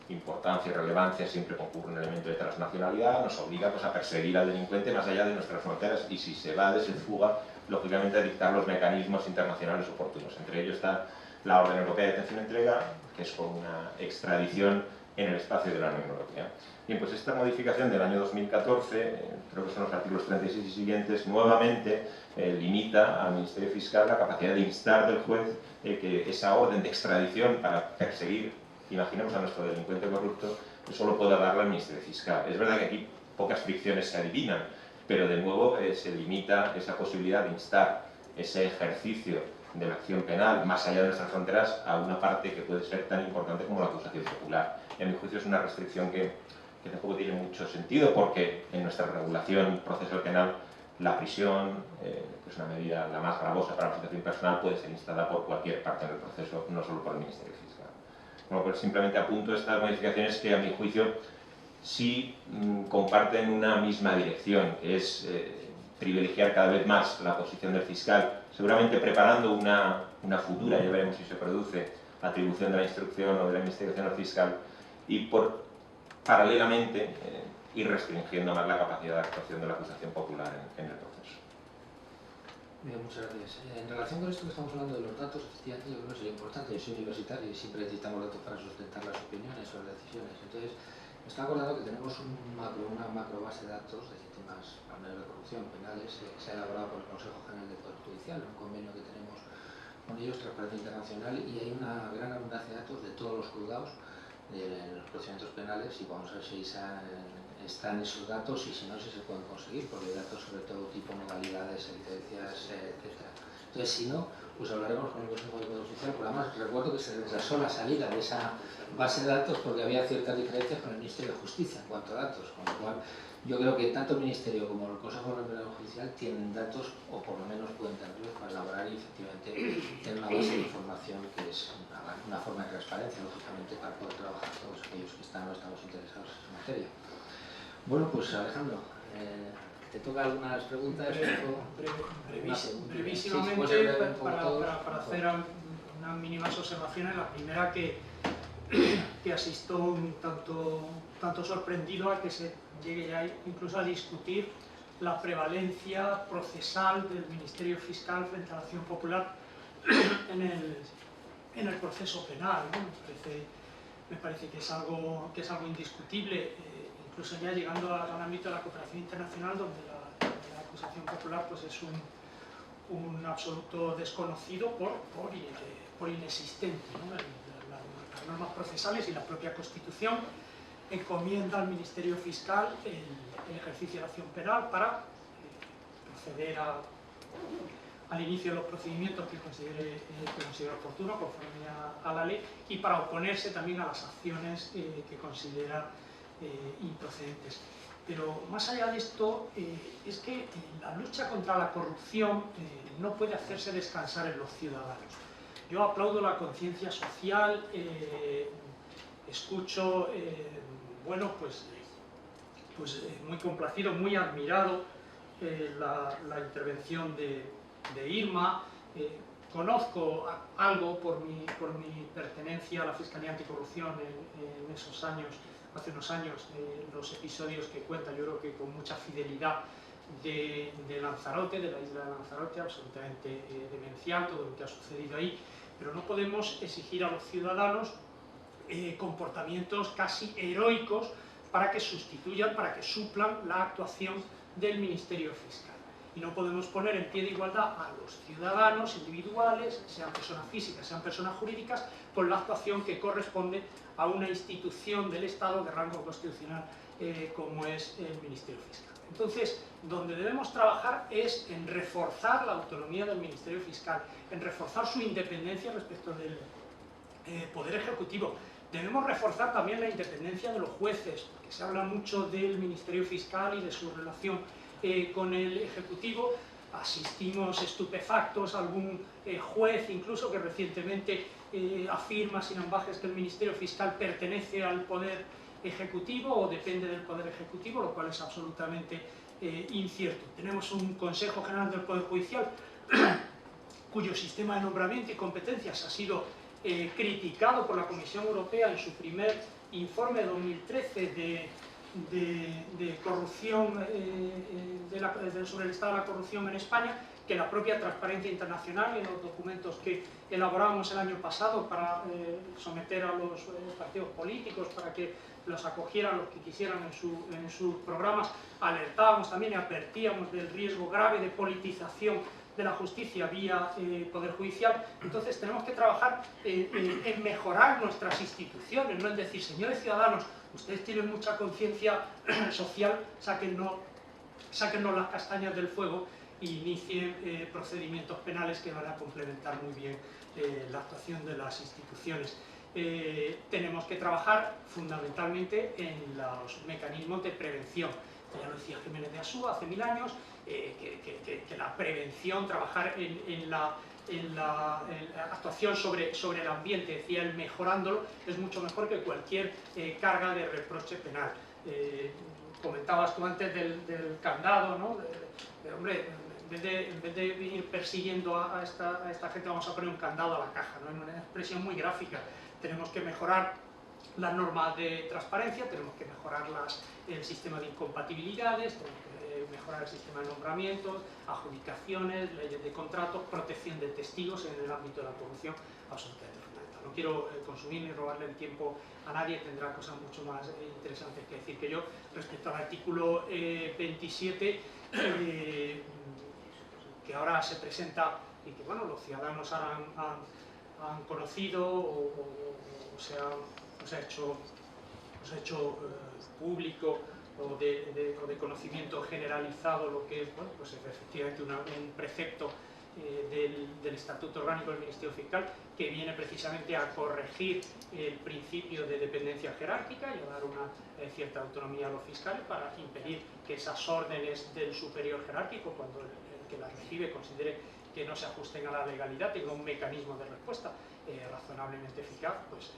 importancia y relevancia, siempre concurre un elemento de transnacionalidad, nos obliga pues, a perseguir al delincuente más allá de nuestras fronteras y si se va, se fuga, lógicamente a dictar los mecanismos internacionales oportunos. Entre ellos está la Orden Europea de Detención y Entrega, que es con una extradición en el espacio de la Unión Europea. Bien, pues esta modificación del año 2014, creo que son los artículos 36 y siguientes, nuevamente limita al Ministerio Fiscal la capacidad de instar del juez que esa orden de extradición para perseguir, imaginemos a nuestro delincuente corrupto, solo pueda darla al Ministerio Fiscal. Es verdad que aquí pocas fricciones se adivinan, pero de nuevo se limita esa posibilidad de instar ese ejercicio de la acción penal más allá de nuestras fronteras a una parte que puede ser tan importante como la acusación popular. Y a mi juicio es una restricción que tampoco tiene mucho sentido porque en nuestra regulación procesal penal la prisión, que es una medida la más gravosa para la situación personal, puede ser instada por cualquier parte del proceso, no solo por el Ministerio Fiscal. Bueno, pues simplemente apunto estas modificaciones que a mi juicio sí comparten una misma dirección, que es privilegiar cada vez más la posición del fiscal, seguramente preparando una futura, ya veremos si se produce, atribución de la instrucción o de la investigación al fiscal, y paralelamente ir restringiendo más la capacidad de actuación de la acusación popular en el proceso. Bien, muchas gracias. En relación con esto que estamos hablando de los datos, efectivamente yo creo que sería importante. Yo soy universitario y siempre necesitamos datos para sustentar las opiniones o las decisiones. Entonces, me está acordando que tenemos una macro base de datos de temas, al menos de corrupción, penales, que se ha elaborado por el Consejo General del Poder Judicial, un convenio que tenemos con ellos, Transparencia Internacional, y hay una gran abundancia de datos de todos los juzgados en los procedimientos penales y vamos a ver si están esos datos y si no, si se pueden conseguir, porque hay datos sobre todo tipo modalidades, sentencias, etc. Entonces, si no, pues hablaremos con el Consejo de Poder Judicial, porque además recuerdo que se retrasó la salida de esa base de datos porque había ciertas diferencias con el Ministerio de Justicia en cuanto a datos, con lo cual yo creo que tanto el Ministerio como el Consejo de Poder Judicial tienen datos, o por lo menos pueden tenerlos para elaborar y efectivamente tener una base de información que es una forma de transparencia, lógicamente, para poder trabajar todos aquellos que están o estamos interesados en esa materia. Bueno, pues Alejandro, ¿te toca algunas preguntas? Brevísimamente, para hacer unas mínimas observaciones. La primera, que asisto un tanto sorprendido a que se llegue ya incluso a discutir la prevalencia procesal del Ministerio Fiscal frente a la acción popular en el proceso penal, ¿no? Me parece que es algo indiscutible, incluso ya llegando al ámbito de la cooperación internacional, donde la acusación popular pues es un absoluto desconocido por inexistente, ¿no? Las normas procesales y la propia Constitución encomienda al Ministerio Fiscal el ejercicio de la acción penal para proceder al inicio de los procedimientos que considere oportuno conforme a la ley y para oponerse también a las acciones que considera improcedentes. Pero más allá de esto, es que la lucha contra la corrupción no puede hacerse descansar en los ciudadanos. Yo aplaudo la conciencia social, escucho, bueno, pues muy complacido, muy admirado la intervención de Irma. Conozco algo por mi pertenencia a la Fiscalía Anticorrupción en esos años, hace unos años, los episodios que cuenta, yo creo que con mucha fidelidad, de Lanzarote, de la isla de Lanzarote, absolutamente demencial todo lo que ha sucedido ahí, pero no podemos exigir a los ciudadanos comportamientos casi heroicos para que sustituyan, para que suplan la actuación del Ministerio Fiscal. Y no podemos poner en pie de igualdad a los ciudadanos individuales, sean personas físicas, sean personas jurídicas, con la actuación que corresponde a una institución del Estado de rango constitucional como es el Ministerio Fiscal. Entonces, donde debemos trabajar es en reforzar la autonomía del Ministerio Fiscal, en reforzar su independencia respecto del Poder Ejecutivo. Debemos reforzar también la independencia de los jueces, porque se habla mucho del Ministerio Fiscal y de su relación con el Ejecutivo. Asistimos estupefactos a algún juez, incluso que recientemente afirma sin ambages que el Ministerio Fiscal pertenece al Poder Ejecutivo o depende del Poder Ejecutivo, lo cual es absolutamente incierto. Tenemos un Consejo General del Poder Judicial cuyo sistema de nombramiento y competencias ha sido criticado por la Comisión Europea en su primer informe de 2013 de corrupción, sobre el estado de la corrupción en España, que la propia Transparencia Internacional, en los documentos que elaborábamos el año pasado para someter a los partidos políticos, para que los acogieran los que quisieran en sus programas, alertábamos también y advertíamos del riesgo grave de politización de la justicia vía Poder Judicial. Entonces tenemos que trabajar en mejorar nuestras instituciones, no en decir, señores ciudadanos, ustedes tienen mucha conciencia social, sáquennos las castañas del fuego e inicien procedimientos penales que van a complementar muy bien la actuación de las instituciones. Tenemos que trabajar fundamentalmente en los mecanismos de prevención. Ya lo decía Jiménez de Asúa hace 1000 años, que la prevención, trabajar en la actuación sobre el ambiente, decía él, mejorándolo, es mucho mejor que cualquier carga de reproche penal. Comentabas tú antes del candado, ¿no? Hombre, en vez de ir persiguiendo a esta gente, vamos a poner un candado a la caja, ¿no? En una expresión muy gráfica. Tenemos que mejorar las normas de transparencia, tenemos que mejorar el sistema de incompatibilidades, tenemos que mejorar el sistema de nombramientos, adjudicaciones, leyes de contratos, protección de testigos en el ámbito de la corrupción, absolutamente fundamental. No quiero consumir ni robarle el tiempo a nadie, tendrá cosas mucho más interesantes que decir que yo. Respecto al artículo 27, que ahora se presenta y que bueno, los ciudadanos han conocido o se ha hecho público o de conocimiento generalizado lo que es, bueno, pues efectivamente un precepto del Estatuto Orgánico del Ministerio Fiscal, que viene precisamente a corregir el principio de dependencia jerárquica y a dar una cierta autonomía a los fiscales para impedir que esas órdenes del superior jerárquico, cuando el que las recibe considere que no se ajusten a la legalidad, tenga un mecanismo de respuesta razonablemente eficaz, pues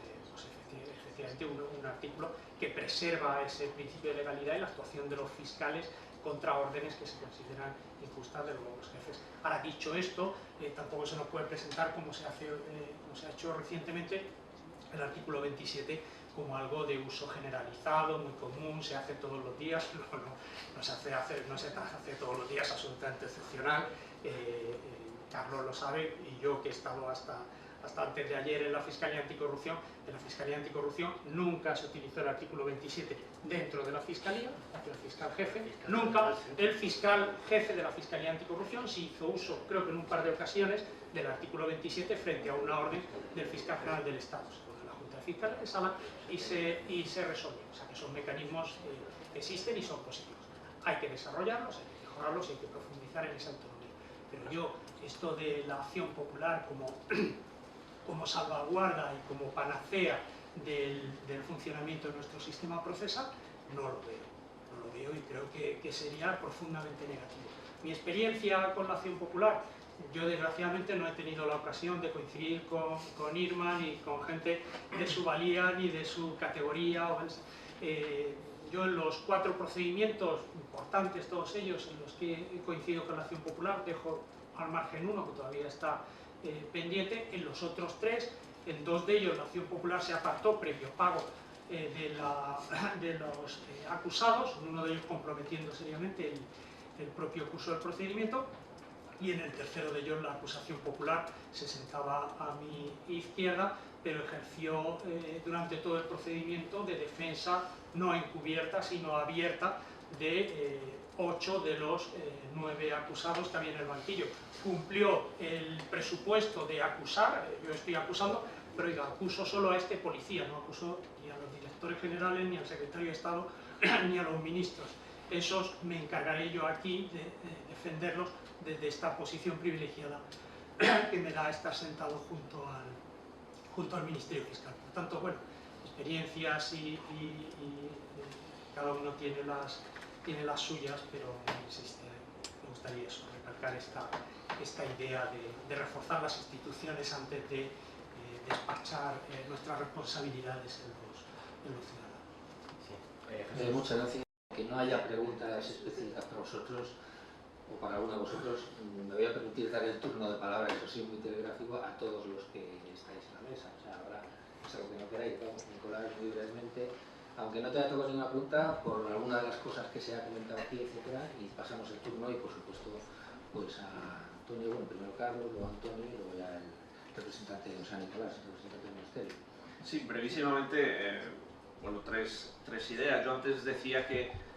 efectivamente un artículo que preserva ese principio de legalidad y la actuación de los fiscales contra órdenes que se consideran injustas de los jefes. Ahora, dicho esto, tampoco se nos puede presentar, como se ha hecho recientemente, el artículo 27 como algo de uso generalizado, muy común, se hace todos los días. No se hace todos los días, absolutamente excepcional. Carlos lo sabe, y yo, que he estado hasta antes de ayer en la Fiscalía Anticorrupción, nunca se utilizó el artículo 27 dentro de la Fiscalía, el fiscal jefe, nunca el fiscal jefe de la Fiscalía Anticorrupción se hizo uso, creo que en un par de ocasiones, del artículo 27 frente a una orden del fiscal general del Estado, según la Junta de Fiscales de Sala, y se resolvió. O sea que son mecanismos que existen y son positivos. Hay que desarrollarlos, hay que mejorarlos y hay que profundizar en esa autonomía. Pero yo, esto de la acción popular como salvaguarda y como panacea del funcionamiento de nuestro sistema procesal, no lo veo y creo que sería profundamente negativo. Mi experiencia con la acción popular, yo desgraciadamente no he tenido la ocasión de coincidir con Irma ni con gente de su valía ni de su categoría. Yo en los 4 procedimientos importantes, todos ellos, en los que he coincidido con la acción popular, dejo al margen uno que todavía está pendiente. En los otros 3, en 2 de ellos la acción popular se apartó previo pago de los acusados, en uno de ellos comprometiendo seriamente el propio curso del procedimiento, y en el tercero de ellos la acusación popular se sentaba a mi izquierda, pero ejerció durante todo el procedimiento de defensa no encubierta sino abierta de 8 de los 9 acusados que había en el banquillo. Cumplió el presupuesto de acusar, yo estoy acusando, pero oiga, acuso solo a este policía, no acuso ni a los directores generales, ni al secretario de Estado, ni a los ministros. Esos me encargaré yo aquí de defenderlos desde esta posición privilegiada que me da estar sentado junto al Ministerio Fiscal. Por tanto, bueno, experiencias y cada uno tiene las suyas, pero me gustaría eso, recalcar esta idea de reforzar las instituciones antes de despachar nuestras responsabilidades en los ciudadanos. Muchas gracias. que no haya preguntas específicas para vosotros o para alguno de vosotros, me voy a permitir dar el turno de palabra, eso sí, muy telegráfico, a todos los que estáis en la mesa. O sea, ahora es algo que no queráis, vamos, Nicolás, muy brevemente, aunque no te haya tocado ninguna pregunta, por alguna de las cosas que se ha comentado aquí, etcétera, y pasamos el turno y, por supuesto, pues a Antonio, bueno, primero Carlos, luego Antonio y luego ya el representante, o sea, Nicolás, el representante del Ministerio. Sí, brevísimamente, bueno, tres ideas. Yo antes decía que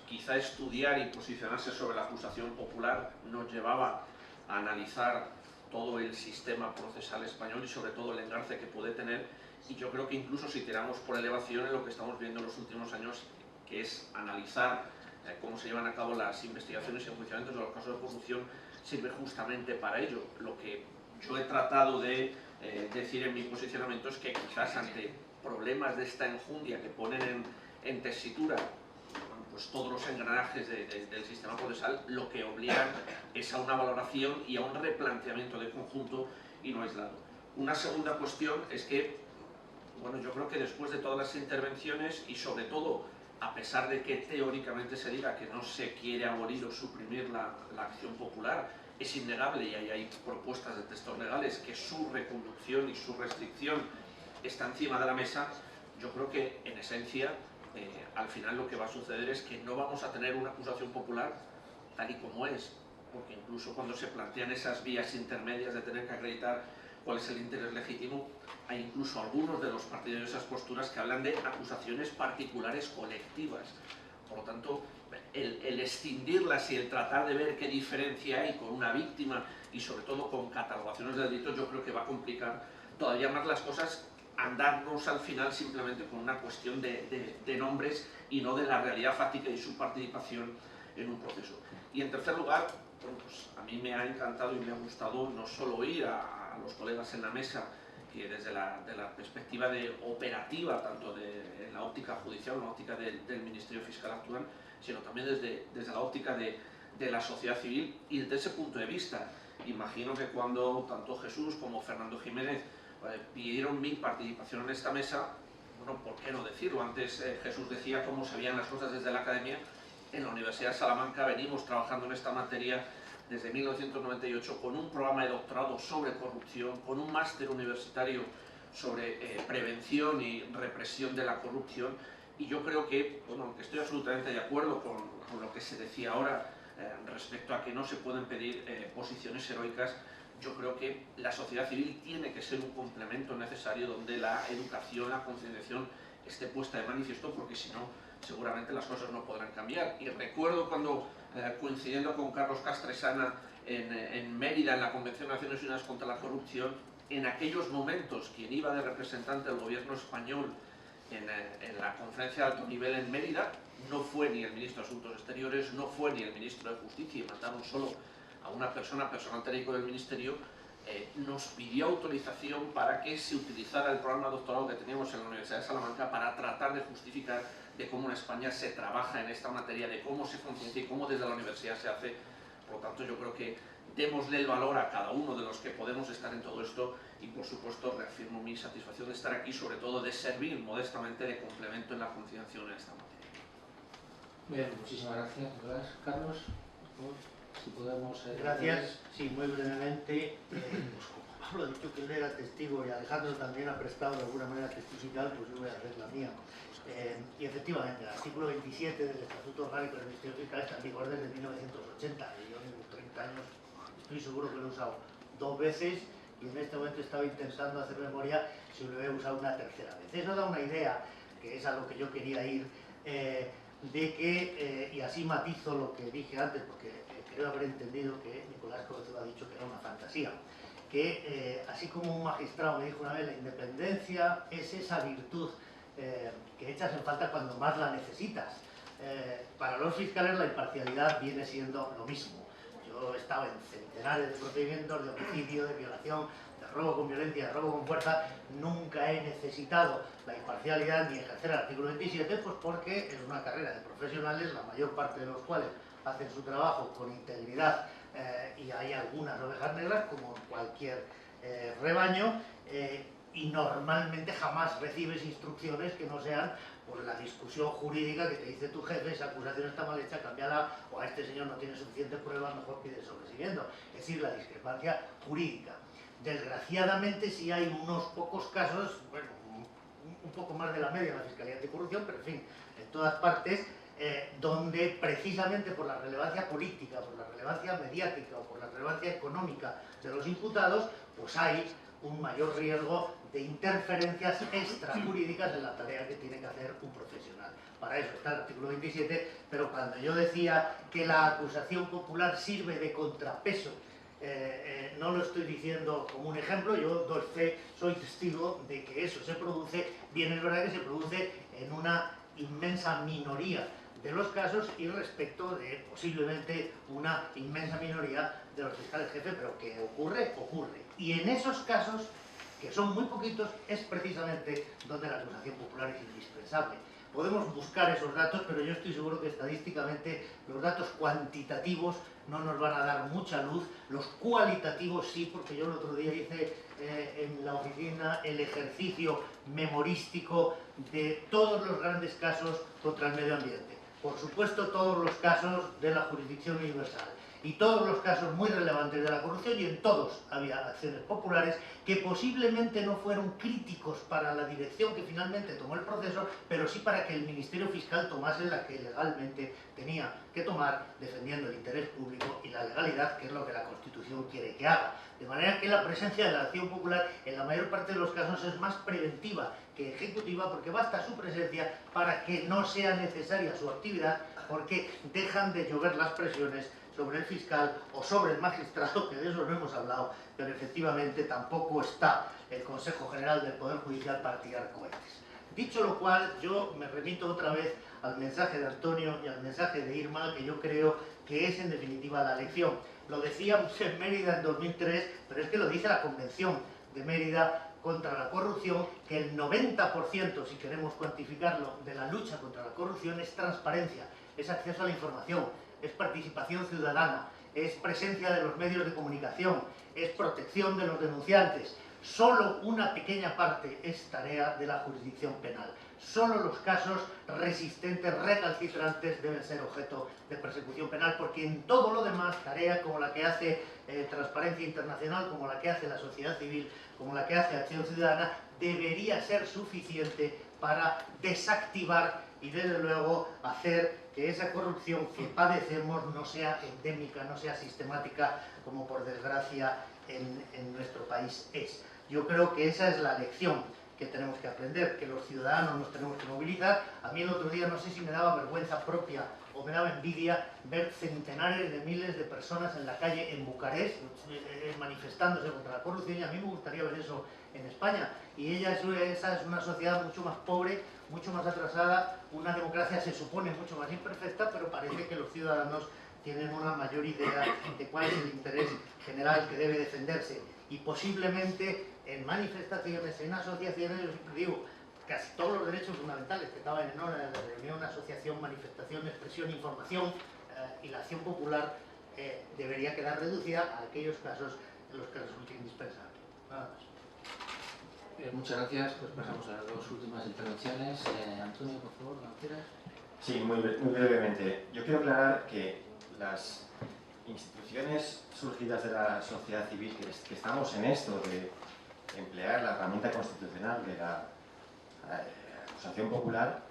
quizá estudiar y posicionarse sobre la acusación popular nos llevaba a analizar todo el sistema procesal español y sobre todo el engarce que puede tener, y yo creo que incluso si tiramos por elevación en lo que estamos viendo en los últimos años, que es analizar cómo se llevan a cabo las investigaciones y enjuiciamientos de los casos de corrupción, sirve justamente para ello. Lo que yo he tratado de decir en mi posicionamiento es que quizás ante problemas de esta enjundia que ponen en tesitura pues todos los engranajes del sistema procesal, lo que obligan es a una valoración y a un replanteamiento de conjunto y no aislado. Una segunda cuestión es que, bueno, yo creo que después de todas las intervenciones y sobre todo, a pesar de que teóricamente se diga que no se quiere abolir o suprimir la acción popular, es innegable y hay propuestas de textos legales que su reconducción y su restricción está encima de la mesa. Yo creo que en esencia al final lo que va a suceder es que no vamos a tener una acusación popular tal y como es, porque incluso cuando se plantean esas vías intermedias de tener que acreditar cuál es el interés legítimo, hay incluso algunos de los partidarios de esas posturas que hablan de acusaciones particulares colectivas. Por lo tanto, el escindirlas y el tratar de ver qué diferencia hay con una víctima y sobre todo con catalogaciones de delitos, yo creo que va a complicar todavía más las cosas, andarnos al final simplemente con una cuestión de nombres y no de la realidad fáctica y su participación en un proceso. Y en tercer lugar, bueno, pues a mí me ha encantado y me ha gustado no solo oír a los colegas en la mesa que desde la perspectiva operativa, tanto en la óptica judicial, en la óptica del Ministerio Fiscal actúan, sino también desde la óptica de la sociedad civil. Y desde ese punto de vista, imagino que cuando tanto Jesús como Fernando Jiménez pidieron mi participación en esta mesa, bueno, ¿por qué no decirlo? Antes Jesús decía cómo se veían las cosas desde la academia. En la Universidad de Salamanca venimos trabajando en esta materia desde 1998 con un programa de doctorado sobre corrupción, con un máster universitario sobre prevención y represión de la corrupción, y yo creo que, bueno, aunque estoy absolutamente de acuerdo con lo que se decía ahora respecto a que no se pueden pedir posiciones heroicas, yo creo que la sociedad civil tiene que ser un complemento necesario donde la educación, la concienciación esté puesta de manifiesto, porque si no, seguramente las cosas no podrán cambiar. Y recuerdo cuando, coincidiendo con Carlos Castresana en Mérida, en la Convención de Naciones Unidas contra la Corrupción, en aquellos momentos quien iba de representante del gobierno español en la conferencia de alto nivel en Mérida no fue ni el ministro de Asuntos Exteriores, no fue ni el ministro de Justicia, y mandaron solo a una persona, personal técnico del ministerio, nos pidió autorización para que se utilizara el programa de doctorado que teníamos en la Universidad de Salamanca para tratar de justificar de cómo en España se trabaja en esta materia, de cómo se conciencia y cómo desde la universidad se hace. Por lo tanto, yo creo que démosle el valor a cada uno de los que podemos estar en todo esto, y por supuesto reafirmo mi satisfacción de estar aquí, sobre todo de servir modestamente de complemento en la concienciación en esta materia. Bien, muchísimas gracias, Nicolás. Carlos, si podemos... Gracias. Sí, muy brevemente, pues como Pablo ha dicho que él era testigo y Alejandro también ha prestado de alguna manera testifical, pues yo voy a hacer la mía. Y efectivamente, el artículo 27 del Estatuto Orgánico del Ministerio Fiscal está en vigor desde 1980, y yo en 30 años estoy seguro que lo he usado 2 veces, y en este momento estaba intentando hacer memoria si lo he usado una tercera vez. Eso da una idea, que es a lo que yo quería ir, de que, y así matizo lo que dije antes, porque creo haber entendido que Nicolás Covezudo ha dicho que era una fantasía, que así como un magistrado me dijo una vez, la independencia es esa virtud que echas en falta cuando más la necesitas. Para los fiscales la imparcialidad viene siendo lo mismo. Yo he estado en centenares de procedimientos de homicidio, de violación, de robo con violencia, de robo con fuerza. Nunca he necesitado la imparcialidad ni ejercer el artículo 27, pues porque es una carrera de profesionales, la mayor parte de los cuales hacen su trabajo con integridad, y hay algunas ovejas negras, como en cualquier rebaño, y normalmente jamás recibes instrucciones que no sean por la discusión jurídica que te dice tu jefe, esa acusación está mal hecha, cámbiala, o a este señor no tiene suficientes pruebas, mejor pide el sobreseimiento. Es decir, la discrepancia jurídica. Desgraciadamente sí hay unos pocos casos, bueno, un poco más de la media en la Fiscalía Anticorrupción, pero en fin, en todas partes, donde precisamente por la relevancia política, por la relevancia mediática o por la relevancia económica de los imputados, pues hay un mayor riesgo de interferencias extrajurídicas en la tarea que tiene que hacer un profesional. Para eso está el artículo 27, pero cuando yo decía que la acusación popular sirve de contrapeso, no lo estoy diciendo como un ejemplo, yo doy fe, soy testigo de que eso se produce, bien es verdad que se produce en una inmensa minoría de los casos y respecto de posiblemente una inmensa minoría de los fiscales jefe, pero que ocurre, ocurre. Y en esos casos, que son muy poquitos, es precisamente donde la acusación popular es indispensable. Podemos buscar esos datos, pero yo estoy seguro que estadísticamente los datos cuantitativos no nos van a dar mucha luz, los cualitativos sí, porque yo el otro día hice en la oficina el ejercicio memorístico de todos los grandes casos contra el medio ambiente. Por supuesto, todos los casos de la jurisdicción universal y todos los casos muy relevantes de la corrupción, y en todos había acciones populares que posiblemente no fueron críticos para la dirección que finalmente tomó el proceso, pero sí para que el Ministerio Fiscal tomase la que legalmente tenía que tomar, defendiendo el interés público y la legalidad, que es lo que la Constitución quiere que haga. De manera que la presencia de la acción popular en la mayor parte de los casos es más preventiva que ejecutiva, porque basta su presencia para que no sea necesaria su actividad, porque dejan de llover las presiones sobre el fiscal o sobre el magistrado, que de eso no hemos hablado, pero efectivamente tampoco está el Consejo General del Poder Judicial para tirar cohetes. Dicho lo cual, yo me remito otra vez al mensaje de Antonio y al mensaje de Irma, que yo creo que es en definitiva la lección. Lo decíamos en Mérida en 2003, pero es que lo dice la Convención de Mérida contra la corrupción, que el 90%, si queremos cuantificarlo, de la lucha contra la corrupción es transparencia, es acceso a la información, es participación ciudadana, es presencia de los medios de comunicación, es protección de los denunciantes. Solo una pequeña parte es tarea de la jurisdicción penal. Solo los casos resistentes, recalcitrantes, deben ser objeto de persecución penal, porque en todo lo demás, tareas como la que hace Transparencia Internacional, como la que hace la sociedad civil, como la que hace Acción Ciudadana, debería ser suficiente para desactivar y desde luego hacer que esa corrupción que padecemos no sea endémica, no sea sistemática, como por desgracia en nuestro país es. Yo creo que esa es la lección que tenemos que aprender, que los ciudadanos nos tenemos que movilizar. A mí el otro día no sé si me daba vergüenza propia o me daba envidia ver centenares de miles de personas en la calle en Bucarest manifestándose contra la corrupción, y a mí me gustaría ver eso en España. Y esa es una sociedad mucho más pobre, mucho más atrasada, una democracia se supone mucho más imperfecta, pero parece que los ciudadanos tienen una mayor idea de cuál es el interés general que debe defenderse. Y posiblemente en manifestaciones, en asociaciones, yo siempre digo, casi todos los derechos fundamentales que estaban en hora de reunión, asociación, manifestación, expresión, información y la acción popular debería quedar reducida a aquellos casos en los que resulte indispensable. Nada más. Muchas gracias. Pues pasamos a las dos últimas intervenciones. Antonio, por favor, ¿no quieres? Sí, muy brevemente. Yo quiero aclarar que las instituciones surgidas de la sociedad civil, que estamos en esto de emplear la herramienta constitucional de la acusación popular,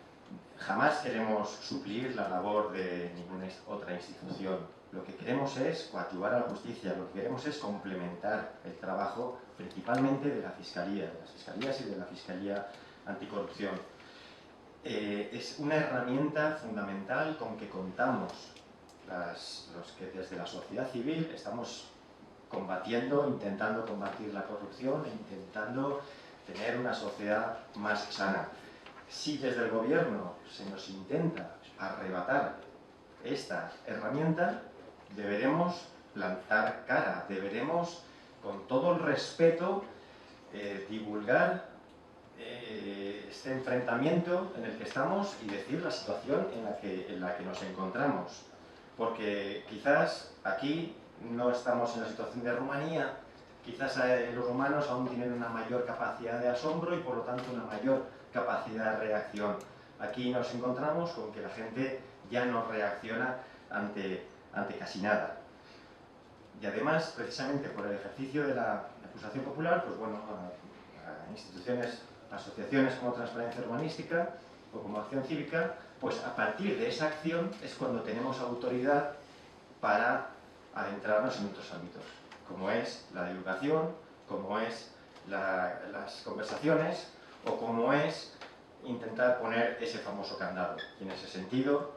jamás queremos suplir la labor de ninguna otra institución. Lo que queremos es coadyuvar a la justicia, lo que queremos es complementar el trabajo principalmente de la Fiscalía, de las Fiscalías y de la Fiscalía Anticorrupción. Es una herramienta fundamental con que contamos los que desde la sociedad civil estamos combatiendo, intentando combatir la corrupción e intentando tener una sociedad más sana. Si desde el gobierno se nos intenta arrebatar esta herramienta, deberemos plantar cara, deberemos con todo el respeto divulgar este enfrentamiento en el que estamos y decir la situación en la que nos encontramos. Porque quizás aquí no estamos en la situación de Rumanía, Quizás los humanos aún tienen una mayor capacidad de asombro y por lo tanto una mayor capacidad de reacción. Aquí nos encontramos con que la gente ya no reacciona ante casi nada. Y además, precisamente por el ejercicio de la acusación popular, pues bueno, a instituciones, asociaciones como Transparencia Urbanística o como Acción Cívica, pues a partir de esa acción es cuando tenemos autoridad para adentrarnos en otros ámbitos, como es la divulgación, como es las conversaciones o como es intentar poner ese famoso candado. Y en ese sentido,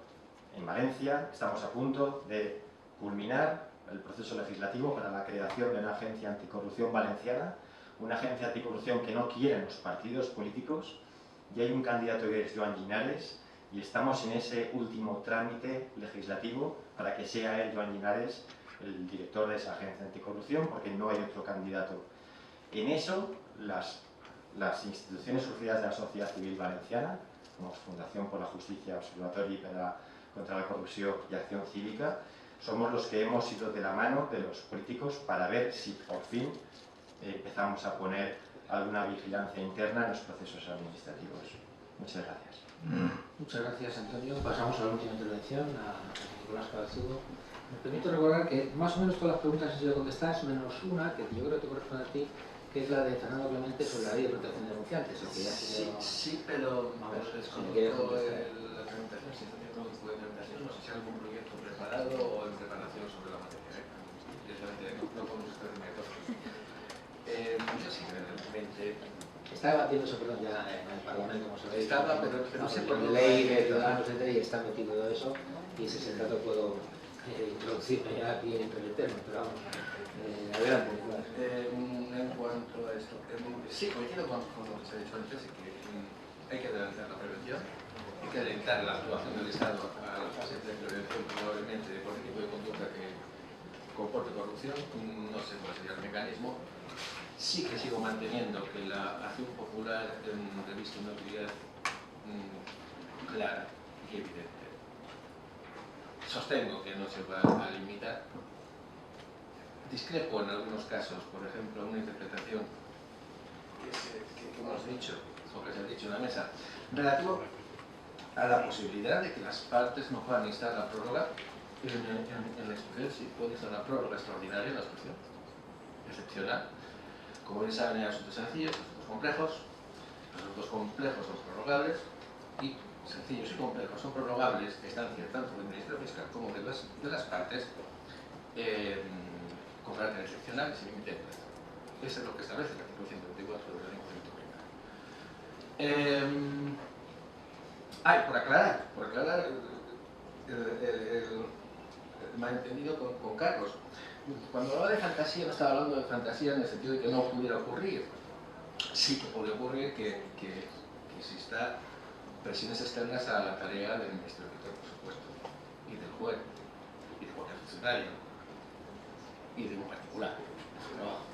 en Valencia estamos a punto de culminar el proceso legislativo para la creación de una agencia anticorrupción valenciana, una agencia anticorrupción que no quieren los partidos políticos, y hay un candidato que es Joan Llinares, y estamos en ese último trámite legislativo para que sea él, Joan Llinares, el director de esa agencia anticorrupción, porque no hay otro candidato. En eso, las instituciones surgidas de la sociedad civil valenciana, como Fundación por la Justicia, Observatorio contra la Corrupción y Acción Cívica, somos los que hemos ido de la mano de los políticos para ver si por fin empezamos a poner alguna vigilancia interna en los procesos administrativos. Muchas gracias. Muchas gracias, Antonio. Pasamos a la última intervención, a Nicolás Cabezudo. Me permito recordar que más o menos todas las preguntas han sido contestadas, menos una, que yo creo que te corresponde a ti, que es la de Fernando Clemente sobre la ley de protección de denunciantes. Que ya sí, pero desconozco la tramitación, si está haciendo un tipo de tramitación, no sé si hay algún proyecto preparado o en preparación sobre la materia. Directamente no conozco este método. Yo sí, realmente... Está debatiéndose, perdón, ya en el Parlamento, como sabéis. Estaba, pero no sé por la ley de ciudadanos, etc., y está metido todo eso, y ese dato puedo introducirme ya aquí entre el tema, pero vamos, adelante, Nicolás. En cuanto a esto, sí, coincido con lo que se ha dicho antes, y que hay que adelantar la prevención, hay que adelantar la actuación del Estado a la fase de prevención, probablemente de cualquier tipo de conducta que comporte corrupción. No sé cuál sería el mecanismo. Sí que sigo manteniendo que la acción popular reviste una utilidad clara y evidente. Sostengo que no se va a limitar. Discrepo en algunos casos, por ejemplo, una interpretación que hemos dicho, o que se ha dicho en la mesa, relativo a la posibilidad de que las partes no puedan instar la prórroga en la expresión. Sí, puede instar la prórroga extraordinaria en la expresión, excepcional. Como bien saben, hay asuntos sencillos, asuntos complejos. Los asuntos complejos son prorrogables y sencillos y complejos son prorrogables a instancia tanto del Ministerio Fiscal como de las partes con carácter excepcional y sin límite de plazo. Eso es lo que establece el artículo 124 de la ley constitucional. Por aclarar el malentendido con Carlos. Cuando hablaba de fantasía, no estaba hablando de fantasía en el sentido de que no pudiera ocurrir. Sí que puede ocurrir que exista presiones externas a la tarea del Ministerio Fiscal, por supuesto, y del juez, y de cualquier funcionario, y de un particular, de su trabajo.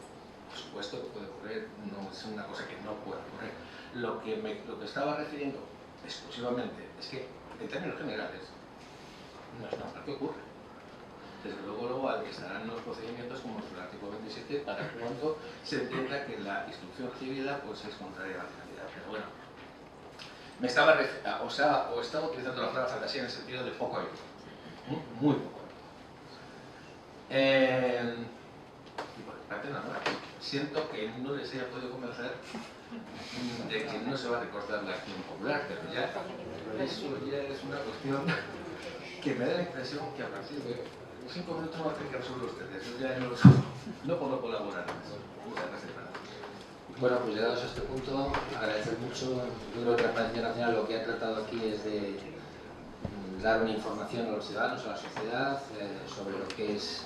Por supuesto que puede ocurrir, no es una cosa que no puede ocurrir. Lo que estaba refiriendo exclusivamente es que, en términos generales, no es normal que ocurre. Desde luego hay que estar en los procedimientos como es el artículo 27 para cuando se entienda que la instrucción recibida pues, es contraria a la finalidad. Pero bueno, me estaba utilizando la palabra fantasía en el sentido de poco hay, muy poco. Y por parte nada más. Siento que no les haya podido convencer de que no se va a recortar la acción popular, pero ya eso ya es una cuestión que me da la impresión que a partir de 5 minutos van a tener que resolver ustedes. Yo ya no puedo colaborar más. Muchas gracias. Bueno, pues llegados a este punto, agradecer mucho. Yo creo que Transparencia Nacional lo que ha tratado aquí es de dar una información a los ciudadanos, a la sociedad, sobre lo que es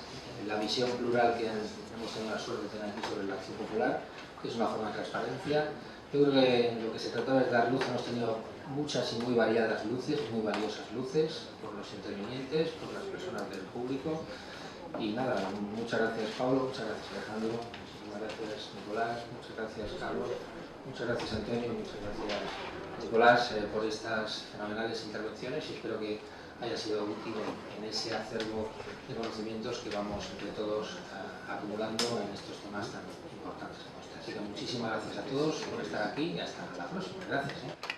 la visión plural que hemos tenido la suerte de tener aquí sobre la acción popular, que es una forma de transparencia. Yo creo que lo que se trataba es dar luz. Hemos tenido muchas y muy variadas luces, muy valiosas luces, por los intervinientes, por las personas del público. Y nada, muchas gracias Pablo, muchas gracias Alejandro, muchas gracias Nicolás, muchas gracias Carlos, muchas gracias Antonio, muchas gracias Nicolás por estas fenomenales intervenciones, y espero que haya sido útil en ese acervo de conocimientos que vamos entre todos a acumulando en estos temas tan importantes como este. Así que muchísimas gracias a todos por estar aquí y hasta la próxima. Gracias.